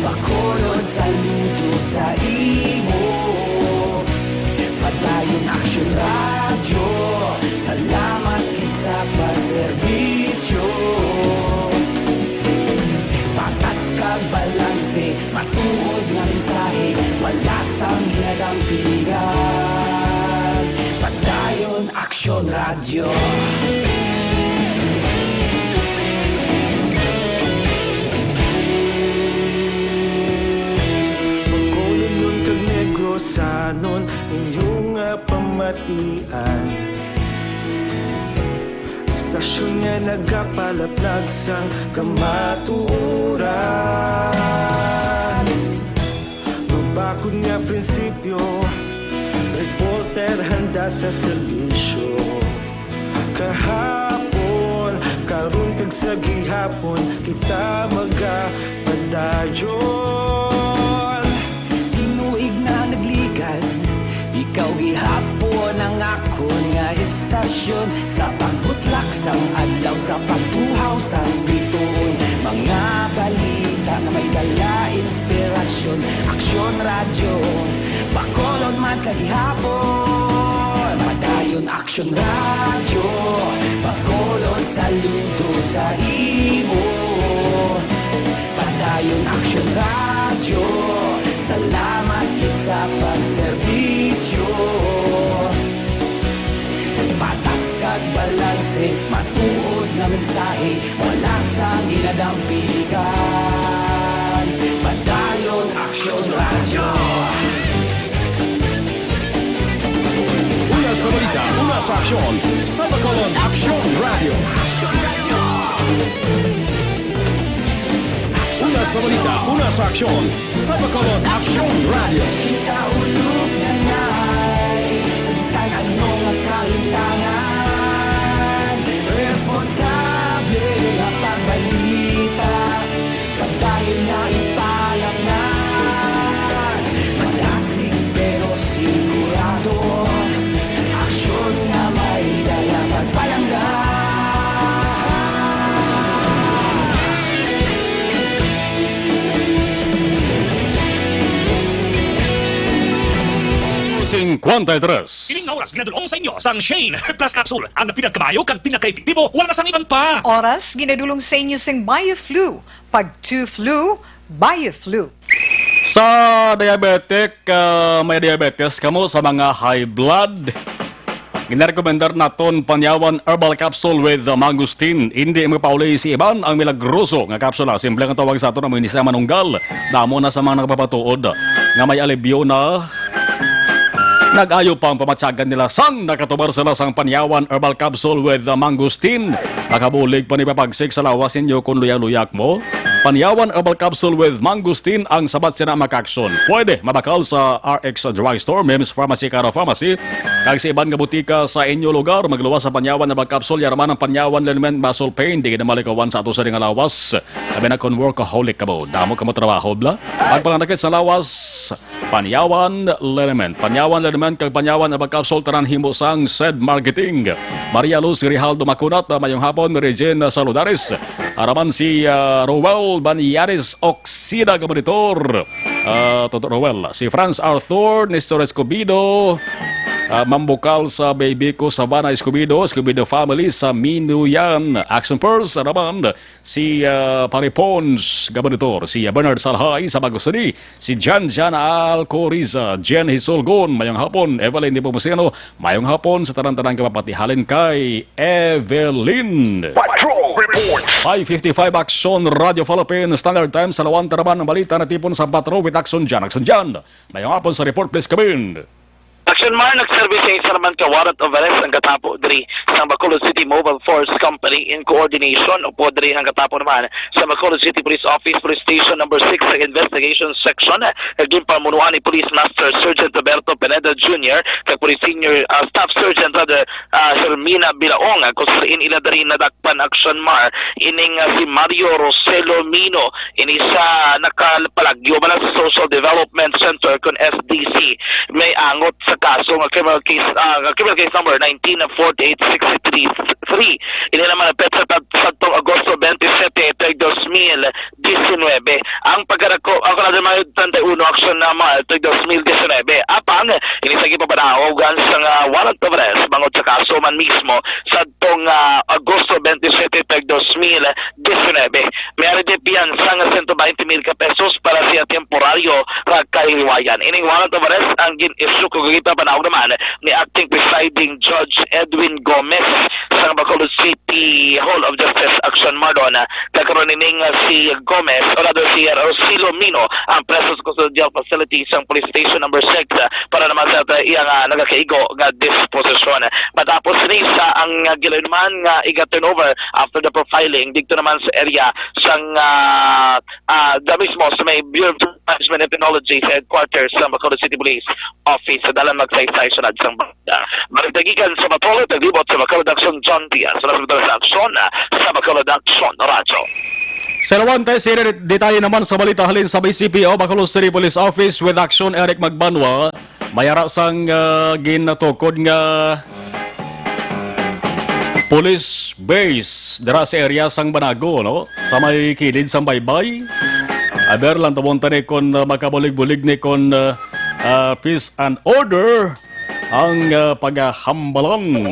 bakolod saludo sa imo. Padayon Aksyon radyo, salamat kisa pagserbisyo. Patas kag balanse, matuod nga mensahe, wala sang ginadampigan. Padayon Aksyon radyo. Bakolod nun kag Negrosanon, inyong pamatian. Istasyon nga nagapalaplag sang kamatuuran. Mabakod nga prinsipyo, reporter handa sa serbisyo. Kahapon, karon kag sa gihapon, kita magapadayon. Tinuig na nagligan, ikaw gihapon ang ako nga istasyon. Sa pagbutlak sang adlaw, sa pagtuhaw sang biton, mga balita na may dala inspirasyon. Aksyon radyo, bakolod man sa gihapon. Padayon Aksyon radyo, bakolod saludo sa imo. Padayon Aksyon radyo, salamat kit sa pagserbisyo. Patas kag balanse, matuod nga mensahe, wala sang ginadampigan. Padayon Aksyon radyo. Una sa balita, una sa aksyon, sa Bacolod Aksyon Radio. Una sa balita, una sa aksyon, sa Bacolod Aksyon Radio. Kita ulog na ngay, sa bisan anong kahintangan. Responsable nga pagbalita, kadayon nga ipalap na. Malasig pero sigurado, aksyon nga may dala magpalanggan. Ining nga oras ginadulong sa inyo sang Shane Plus Capsule. Ang pinagkabayo kag pinakaepektibo, wala na sang iban pa. Oras ginadulong sa inyo sing BioFlu. Pag 2 flu, BioFlu. Sa diabetic, may diabetes kamo sa mga high blood. Ginarekomendar naton panyawan herbal capsule with mangosteen. Hindi mapauli si Iban ang milagroso nga kapsula. Simple nga tawag sa aton ang minisa manunggal. Damo na sa mga nagpapatuod nga may alibyo na nag-ayo pang pamatsagan nila sang nakatubar sila sang panyawan herbal capsule with mangosteen. Nakabulig pa ni papagsik sa lawas ninyo kung luyak-luyak mo. Panyawan herbal capsule with mangosteen ang sabat sina makaksyon. Pwede mabakal sa RX Drugstore, Mims Pharmacy, Caro Pharmacy. Kag sa iban nga butika sa inyo lugar, magluwas sa panyawan herbal capsule, yaraman ang panyawan liniment muscle pain. Di ka na malikawan sa ato sa ring lawas. Sabi na kung workaholic ka mo, damo ka mo trabaho bla. Pagpanganakit sa lawas, panyawan liniment. Panyawan liniment kag panyawan herbal capsule taran himo sang said marketing. Maria Luz Grijaldo Makunat, mayong hapon, Regine Saludares. Araman si Rowell Banyares Oxida Gabonitor. Toto Rowell. Si Franz Arthur, Nestor Escobido. Mambukal sa baby ko sa Savannah Escobido, Escobido family sa Minuyan. Action Purse, araman. Si Paripons Gabonitor. Si Bernard Salhay sa Bagosani. Si Jan Alcoriza. Jen Hisolgon. Mayong hapon. Evelyn Dipomusiano. Mayong hapon sa tarantanang kapapatihalin kay Evelyn. Patrol Reports. 5:55 Aksyon Radio Philippines Standard Time sa lawan taraman ng balita na tipon sa Patrol with Aksyon Jan. Mayong hapon sa report, please come in. Aksyon Mar, nagservice sa isa naman ka warrant of arrest ang katapo diri sa Bacolod City Mobile Force Company in coordination o po diri ang katapo naman sa Bacolod City Police Office Police Station number 6 sa Investigation Section naging pamunuan ni Police Master Sergeant Roberto Pineda Jr. kag Police Senior Staff Sergeant Hermina Bilaong kung saan ila diri nadakpan Aksyon Mar ining si Mario Roselo Mino ini sa nakalapalagyo bala sa Social Development Center kun SDC may angot sa kaso ng criminal case number 19-48-633. Ini naman ang petsa sa Agosto 27, 2019. Ang pagkarako ang kanadamay 31 aksyon na mga 2019. Apang ini sa gipapanahogan sa warrant of arrest bangod sa kaso man mismo sa tong Agosto 27, 2019. Mayroon din piyansa ng 120,000 pesos para siya temporaryo kahiwayan. Ining warrant of arrest ang gin-issue kung kita panahon naman ni Acting Presiding Judge Edwin Gomez sa Bacolod City Hall of Justice Aksyon Marlon. Kakaroon nining si Gomez o rather si Rosilo Mino ang preso sa custodial facility sa police station number 6 para naman sa iyang nagakaigo nga disposisyon. Matapos ni sa ang giloy naman nga iga-turnover after the profiling dito naman sa area sang the mismo sa may Bureau of Management and Technology sa headquarters sa Bacolod City Police Office sa dalang magsaysay sunod sang banda. Maritagikan sa Bacolod, naglibot sa Bacolod Aksyon John Diaz. Sunod sa Aksyon sa Bacolod Aksyon Radio. Sa Lawante, detalye naman sa balita halin sa BCPO, Bacolod City Police Office with Aksyon Eric Magbanwa. Mayara sang ginatukod nga police base dira sa area sang Banago, no? Sa may kilid sang Baybay. Aber lang tamonta ni kon makabulig-bulig ni kon peace and order ang paghambalang.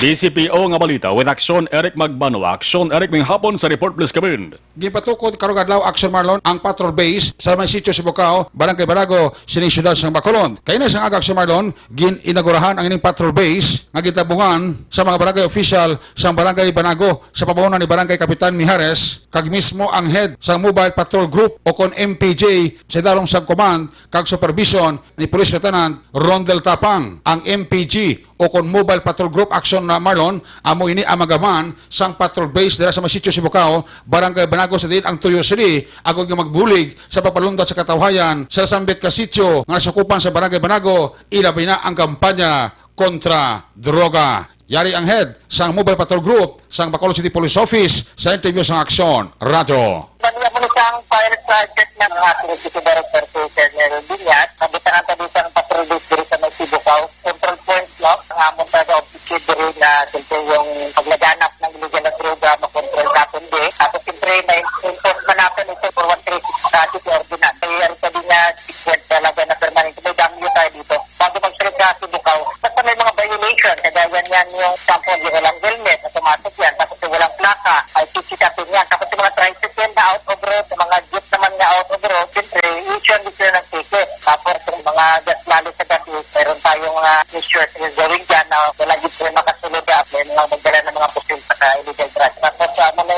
DCPO nga balita with Aksyon Eric Magbanwa. Aksyon Eric may hapon sa report please come. Gipatukod karong adlaw Aksyon Marlon ang patrol base sa may sitio sa Bukao, Barangay Barago, sining syudad sa Bacolod. Kay na sang aga Aksyon Marlon, gin-inaugurahan ang ining patrol base nga gitabungan sa mga barangay official sa Barangay Banago sa pamunuan ni Barangay Kapitan Mijares kag mismo ang head sa Mobile Patrol Group o kon MPJ sa dalong sa command kag supervision ni Police Lieutenant Rondel Tapang. Ang MPG o kon Mobile Patrol Group Aksyon na Marlon amo ini amagaman sang patrol base dira sa mga sitio sa Bukao, Barangay Banago sa din ang Tuyo City agog nga magbulig sa papalundat sa katawhayan sa sambit ka sitio nga nasukupan sa Barangay Banago ilabi na ang kampanya kontra droga. Yari ang head sang Mobile Patrol Group sang Bacolod City Police Office sa interview sang Aksyon Radio. Kanya mo isang fire sergeant ng ating City Director si Colonel Binyat, nabitangan tayo sa patrol base dito sa Bukao, control point lock, ang among taga objective dito na siyempre yung paglaganap ng illegal na droga, makontrol natin din. Tapos siyempre na-enforce man natin ito for 136 traffic ordinance. Kaya rin tayo nga sequence talaga na permanent. May damyo tayo dito. Bago mag-straight na si Bukao, basta may mga violation, kagaya yan yung sample, yung walang helmet, automatic yan, tapos yung walang plaka, ay sisitapin yan. Tapos yung mga tricycle na out of road, yung mga jeep naman na out of road, siyempre, issue sila ng ticket. Tapos yung mga gas lalo sa gabi, meron tayong issue gawin dyan na wala dito yung makasulod at may mga magdala ng mga pusil sa illegal drugs. Tapos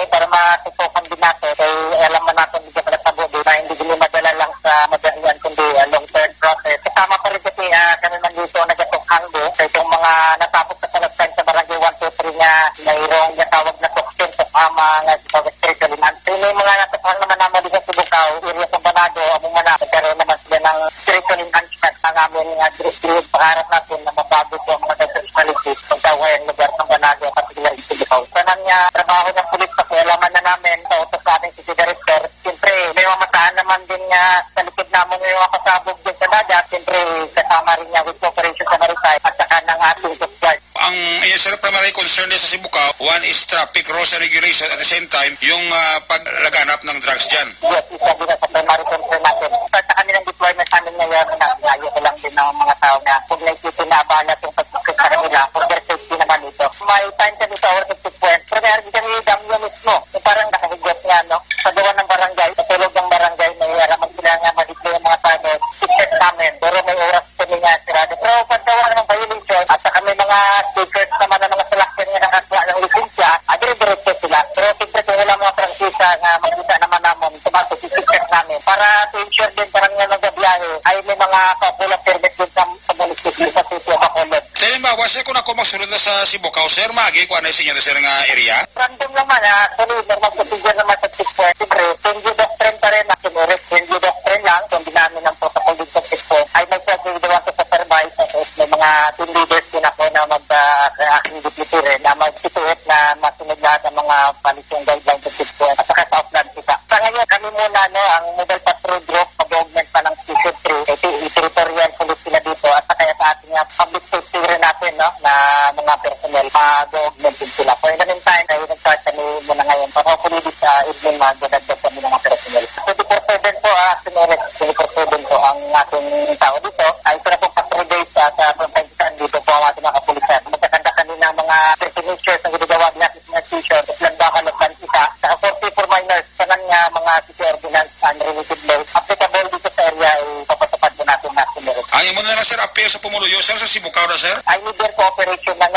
para matutukan din natin, kaya alam mo natin hindi ka pala tabudo na hindi din madala lang sa madalian kundi long-term process. Kasama pa rin kasi kami man dito nagatong hanggo sa itong mga natapos sa palagsan sa barangay 123 nga mayroong natawag na toxin sa kama nga sa street aliman. So may mga natapang naman naman dito sa Bukao, area sa Banago, among mana, nagkaroon naman sila ng street enhancement ng aming district. Pangarap natin na mabago po ang mga personalities kung tawag ang lugar ng Banago at particular sa Bukao. Sanan niya, trabaho ng pulis pa, alaman na namin sa utos sa ating City Director. Siyempre, may mamataan naman din nga sa likod namin yung mga kasabog din sa dagat. Siyempre, kasama rin niya with cooperation sa Maritime at saka ng ating Coast Guard. Ang inyong primary concern din sa Bukao, one is traffic rules and regulation at the same time, yung paglaganap ng drugs dyan. Yes, isa din sa primary concern natin. Sa kanilang deployment namin ngayon, nayo ko lang din ng mga tao na kung naisipin na abala itong pagkakit sa kanila, for their safety naman ito. May time kami sa our point, pero meron kami damyo mismo. So, parang nakahigot nga, no? Sa gawa ng barangay, sa tulog ng barangay, may araman sila nga madito yung mga tao, ticket namin, pero may oras kami nga sirado. Pero pagkawa ng violation, at saka may mga stickers naman ng mga salakyan nga nakakuha ng lisensya, dire-diretso sila. Pero siyempre kung wala mga prangkisa nga makita naman namin, tumato si ticket namin. Para to ensure din parang nga nagabiyahe, ay may mga kapulang permit din sa munisipyo. sir, kung ako magsunod na sa Sibukaw, sir, magi ko ano sa inyo sir nga area? Random naman tuloy normal procedure naman sa checkpoint. Siyempre, change doctrine pa rin na sinurit. Change doctrine lang, kung dinamin ng protocol din sa checkpoint, ay may pwede daw ako supervise. Tapos may mga team leaders din ako na aking deputy rin na mag-situate na masunod lahat ng mga palisong guidelines sa checkpoint at saka sa offline kita. Sa ngayon, kami muna ang mobile patrol group, mag-augment pa ng Section 3, territorial police sila dito at saka sa ating public safety rin natin na mga personnel, mag-augment din sila. For the meantime, ay nag-start kami muna ngayon. Para hopefully this evening magdadagdag kami ng mga personnel. 24/7 po, sinurit 24/7 po ang ating tao dito. Ay ito na po patrol days sa Pagkakitaan dito po ang ating mga kapulisan. Magkakanda kami ng mga signatures na ginagawa nila sa mga t-shirt at landakan ng bansita. Sa 44 minors, kanan nga mga city ordinance and related laws. Applicable dito sa area ay papatupad po natin na sinurit. Ay, mo na lang sir, appear sa Pumuluyo, sir, sa Sibukaw na sir? I need their cooperation na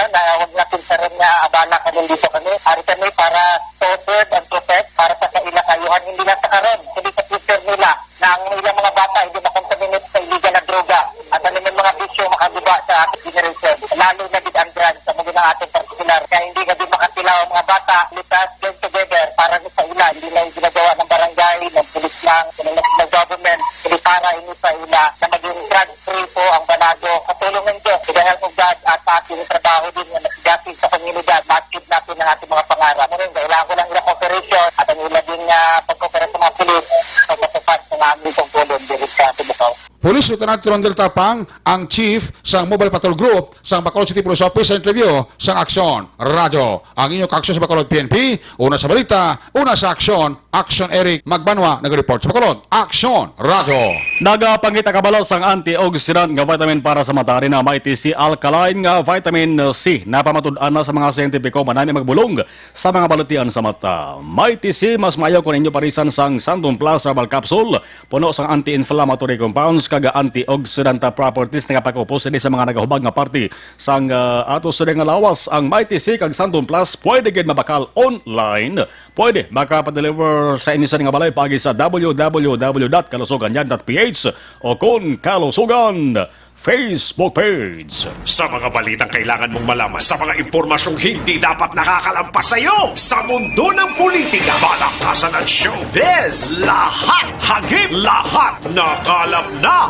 huwag natin sa rin na abala kami dito kami. Hari kami para to serve and protect para sa kailakayuhan, hindi lang sa karon, hindi sa future nila na ang ilang mga bata hindi makontaminate sa illegal na droga at ano yung mga bisyo makagiba sa ating generation. Lalo na din ang drugs sa mga ating particular. Kaya hindi ka din makatilaw ang mga bata, litas, join together para sa ila. Hindi na yung ginagawa ng barangay, ng pulis lang, ng government, hindi para ini sa ila na maging drug-free po ang Banado. Katulungan Diyos, kaya po God at ating trabaho din na nasigating sa komunidad, ma-achieve natin ang ating mga pangarap. Ngayon, kailangan ko lang ilang cooperation at ang ila din pag-cooperate sa mga pulis sa patupad ng aming tungkulong dito sa Sibukaw. Police Lieutenant Rondel Tapang, ang chief sa Mobile Patrol Group sa Bacolod City Police Office sa interview sa Aksyon Radyo. Ang inyong Aksyon sa Bacolod PNP, una sa balita, una sa Aksyon, Aksyon Eric Magbanwa, nag-report sa Bacolod, Aksyon Radyo. Nagapangita kabalo sang antioxidant nga vitamin para sa mata rin na maitisi alkaline nga vitamin C na pamatud-an na sa mga siyentipiko manami magbulong sa mga balutian sa mata. Maitisi mas maayo kung inyo parisan sang Santon Plus Herbal Capsule, puno sang anti-inflammatory compounds kaga antioxidant properties nga pag-upos sa mga nagahubag nga party sang ato sa nga lawas. Ang maitisi kag Santon Plus pwede gid mabakal online, pwede makapadeliver sa inyo sa nga balay pagi sa www.kalusuganyan.ph o kung Kalusugan Facebook page. Sa mga balitang kailangan mong malaman, sa mga impormasyong hindi dapat nakakalampas sa iyo, sa mundo ng politika, balakasan at showbiz, lahat hagip, lahat nakalap na.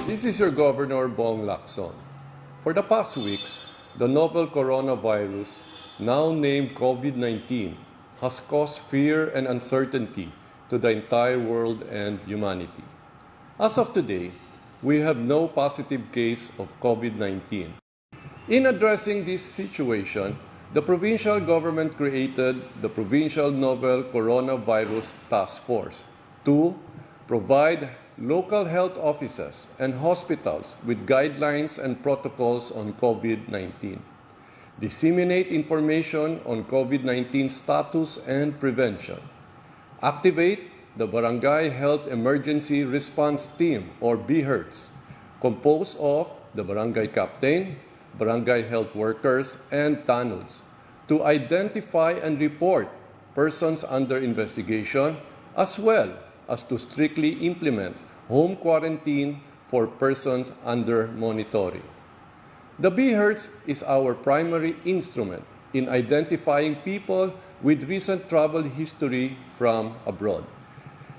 This is your Governor Bong Lacson. For the past weeks, the novel coronavirus, now named COVID-19, has caused fear and uncertainty to the entire world and humanity. As of today, we have no positive case of COVID-19. In addressing this situation, the provincial government created the Provincial Novel Coronavirus Task Force to provide local health offices and hospitals with guidelines and protocols on COVID-19, disseminate information on COVID-19 status and prevention, activate the Barangay Health Emergency Response Team or BHERTS, composed of the barangay captain, barangay health workers, and TANUDs, to identify and report persons under investigation, as well as to strictly implement home quarantine for persons under monitoring. The BHERTS is our primary instrument in identifying people with recent travel history from abroad.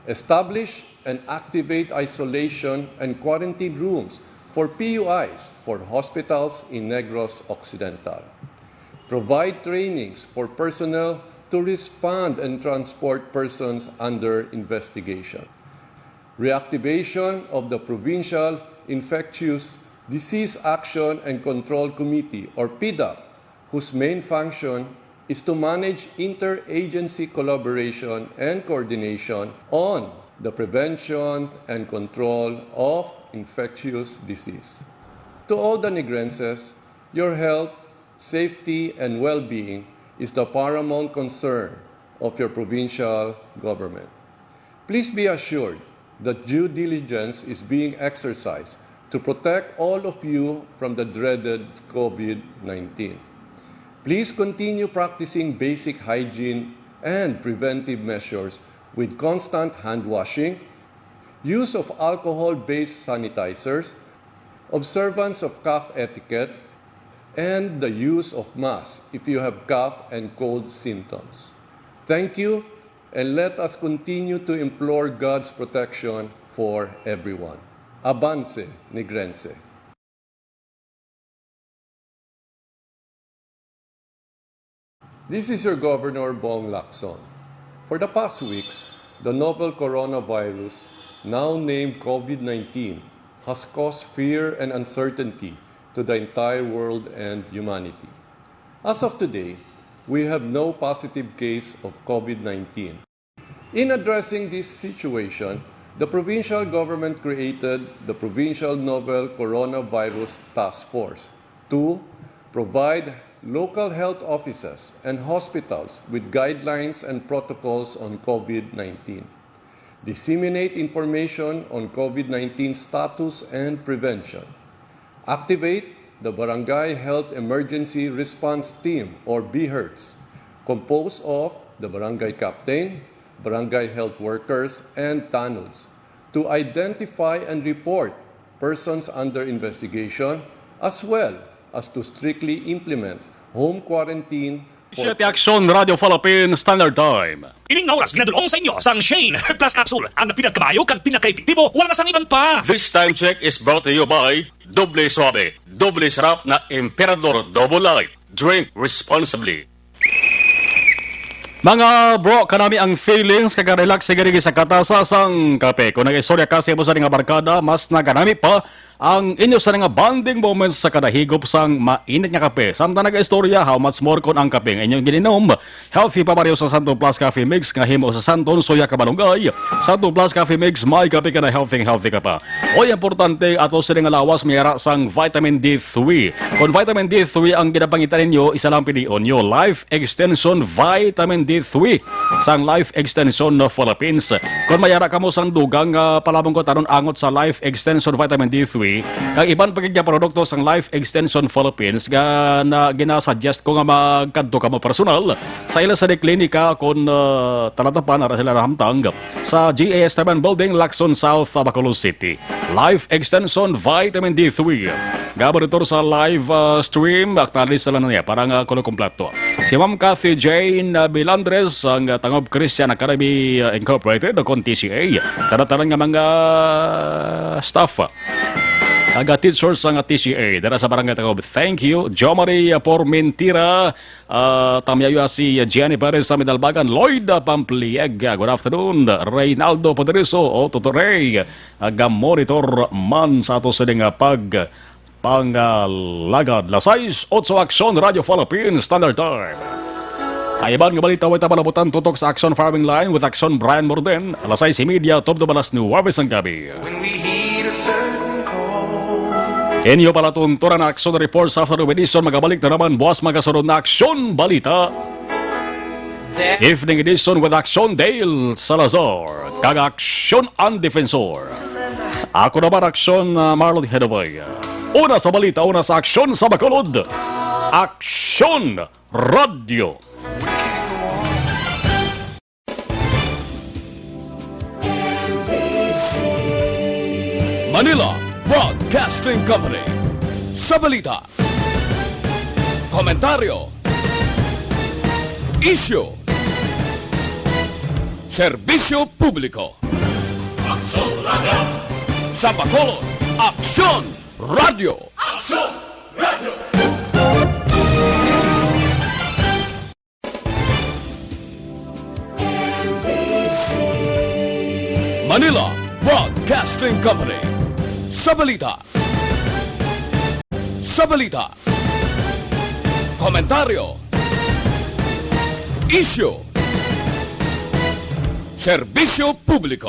Establish and activate isolation and quarantine rooms for PUIs for hospitals in Negros Occidental. Provide trainings for personnel to respond and transport persons under investigation. Reactivation of the Provincial Infectious Disease Action and Control Committee, or PIDAC, whose main function is to manage interagency collaboration and coordination on the prevention and control of infectious disease. To all the Negrenses, your health, safety, and well-being is the paramount concern of your provincial government. Please be assured that due diligence is being exercised to protect all of you from the dreaded COVID-19. Please continue practicing basic hygiene and preventive measures with constant hand washing, use of alcohol-based sanitizers, observance of cough etiquette, and the use of masks if you have cough and cold symptoms. Thank you, and let us continue to implore God's protection for everyone. Avance, Negrense. This is your Governor Bong Lacson. For the past weeks, the novel coronavirus, now named COVID-19, has caused fear and uncertainty to the entire world and humanity. As of today, we have no positive case of COVID-19. In addressing this situation, the provincial government created the Provincial Novel Coronavirus Task Force to provide local health offices and hospitals with guidelines and protocols on COVID-19, disseminate information on COVID-19 status and prevention, activate the Barangay Health Emergency Response Team, or BHERTS, composed of the Barangay Captain, Barangay Health Workers, and TANODs, to identify and report persons under investigation, as well as to strictly implement home quarantine for... Siya ti Aksyon Radio Philippines Standard Time. Ining nga oras ginadulong sa inyo sang Shane Plus Capsule. Ang pinagkabayo kag pinakaepektibo wala na sang iban pa. This time check is brought to you by Doble Suave, Doble Sarap na Emperador Double Light. Drink responsibly. Mga bro, kanami ang feelings kagarelax sigurigi sa katasasang kape. Kung nag-istorya kasi mo sa nga barkada, mas naganami pa ang inyo sa nga bonding moments sa kadahigop sang mainit nga kape. Samtang nag-istorya, how much more kon ang kape ng inyong gininom. Healthy pa pareho sa Santo Plus Coffee Mix nga himo sa Santon, Soya Kabalungay. Santo Plus Coffee Mix, may kape ka na healthy ka pa. O importante ato sa nga lawas mayara sang vitamin D3. Kung vitamin D3 ang ginapangitan ninyo, isa lang pilion nyo, Life Extension Vitamin D3 sang Life Extension no Philippines. Kung mayara ka mo sang dugang palabong ko taron angot sa Life Extension Vitamin D3, kang iban pagigya produkto sang Life Extension Philippines na ginasuggest ko nga magkadto ka mo personal sa ila sa klinika kung talatapan ara sila rahamtang sa GAS7 Building, Lacson South, Bacolod City. Life Extension Vitamin D3. Gaboritor sa live stream, aktalis sila na niya, parang kulo kompleto. Si Ma'am Cathy Jane Bilandres, ang Tangob Christian Academy Incorporated, o TCA. Tara-tara nga mga staff. Aga teachers ang TCA, dara sa barangay Tangob. Thank you. Jo Marie Pormentira, tamyayo si Jenny Perez sa Midalbagan, Lloyd Pamplieg, good afternoon. Reynaldo Poderiso, o Tutorey, aga monitor man sa ato sa nga pangalagad. Lasais, 8 Aksyon Radio Philippines Standard Time. Ayban nga balita way tabalabutan tutok sa Aksyon Farming Line with Aksyon Brian Morden. Lasais si media top do balas ni Wabes ang gabi. Inyo pala tunturan na Aksyon Reports after the edition, magabalik na naman buwas magasunod na Aksyon Balita. Evening edition with Aksyon Dale Salazar, kag Aksyon ang Defensor. Ako naman Aksyon Marlon Genovea. Una sa balita, una sa Aksyon sa Bacolod. Aksyon Radio. Manila Broadcasting Company. Sa balita, komentaryo, issue, serbisyo publiko. Aksyon Radio. Sa Bacolod, Aksyon Radio. Aksyon Radio. Manila Broadcasting Company. Sa balita, komentaryo, issue, serbisyo publiko.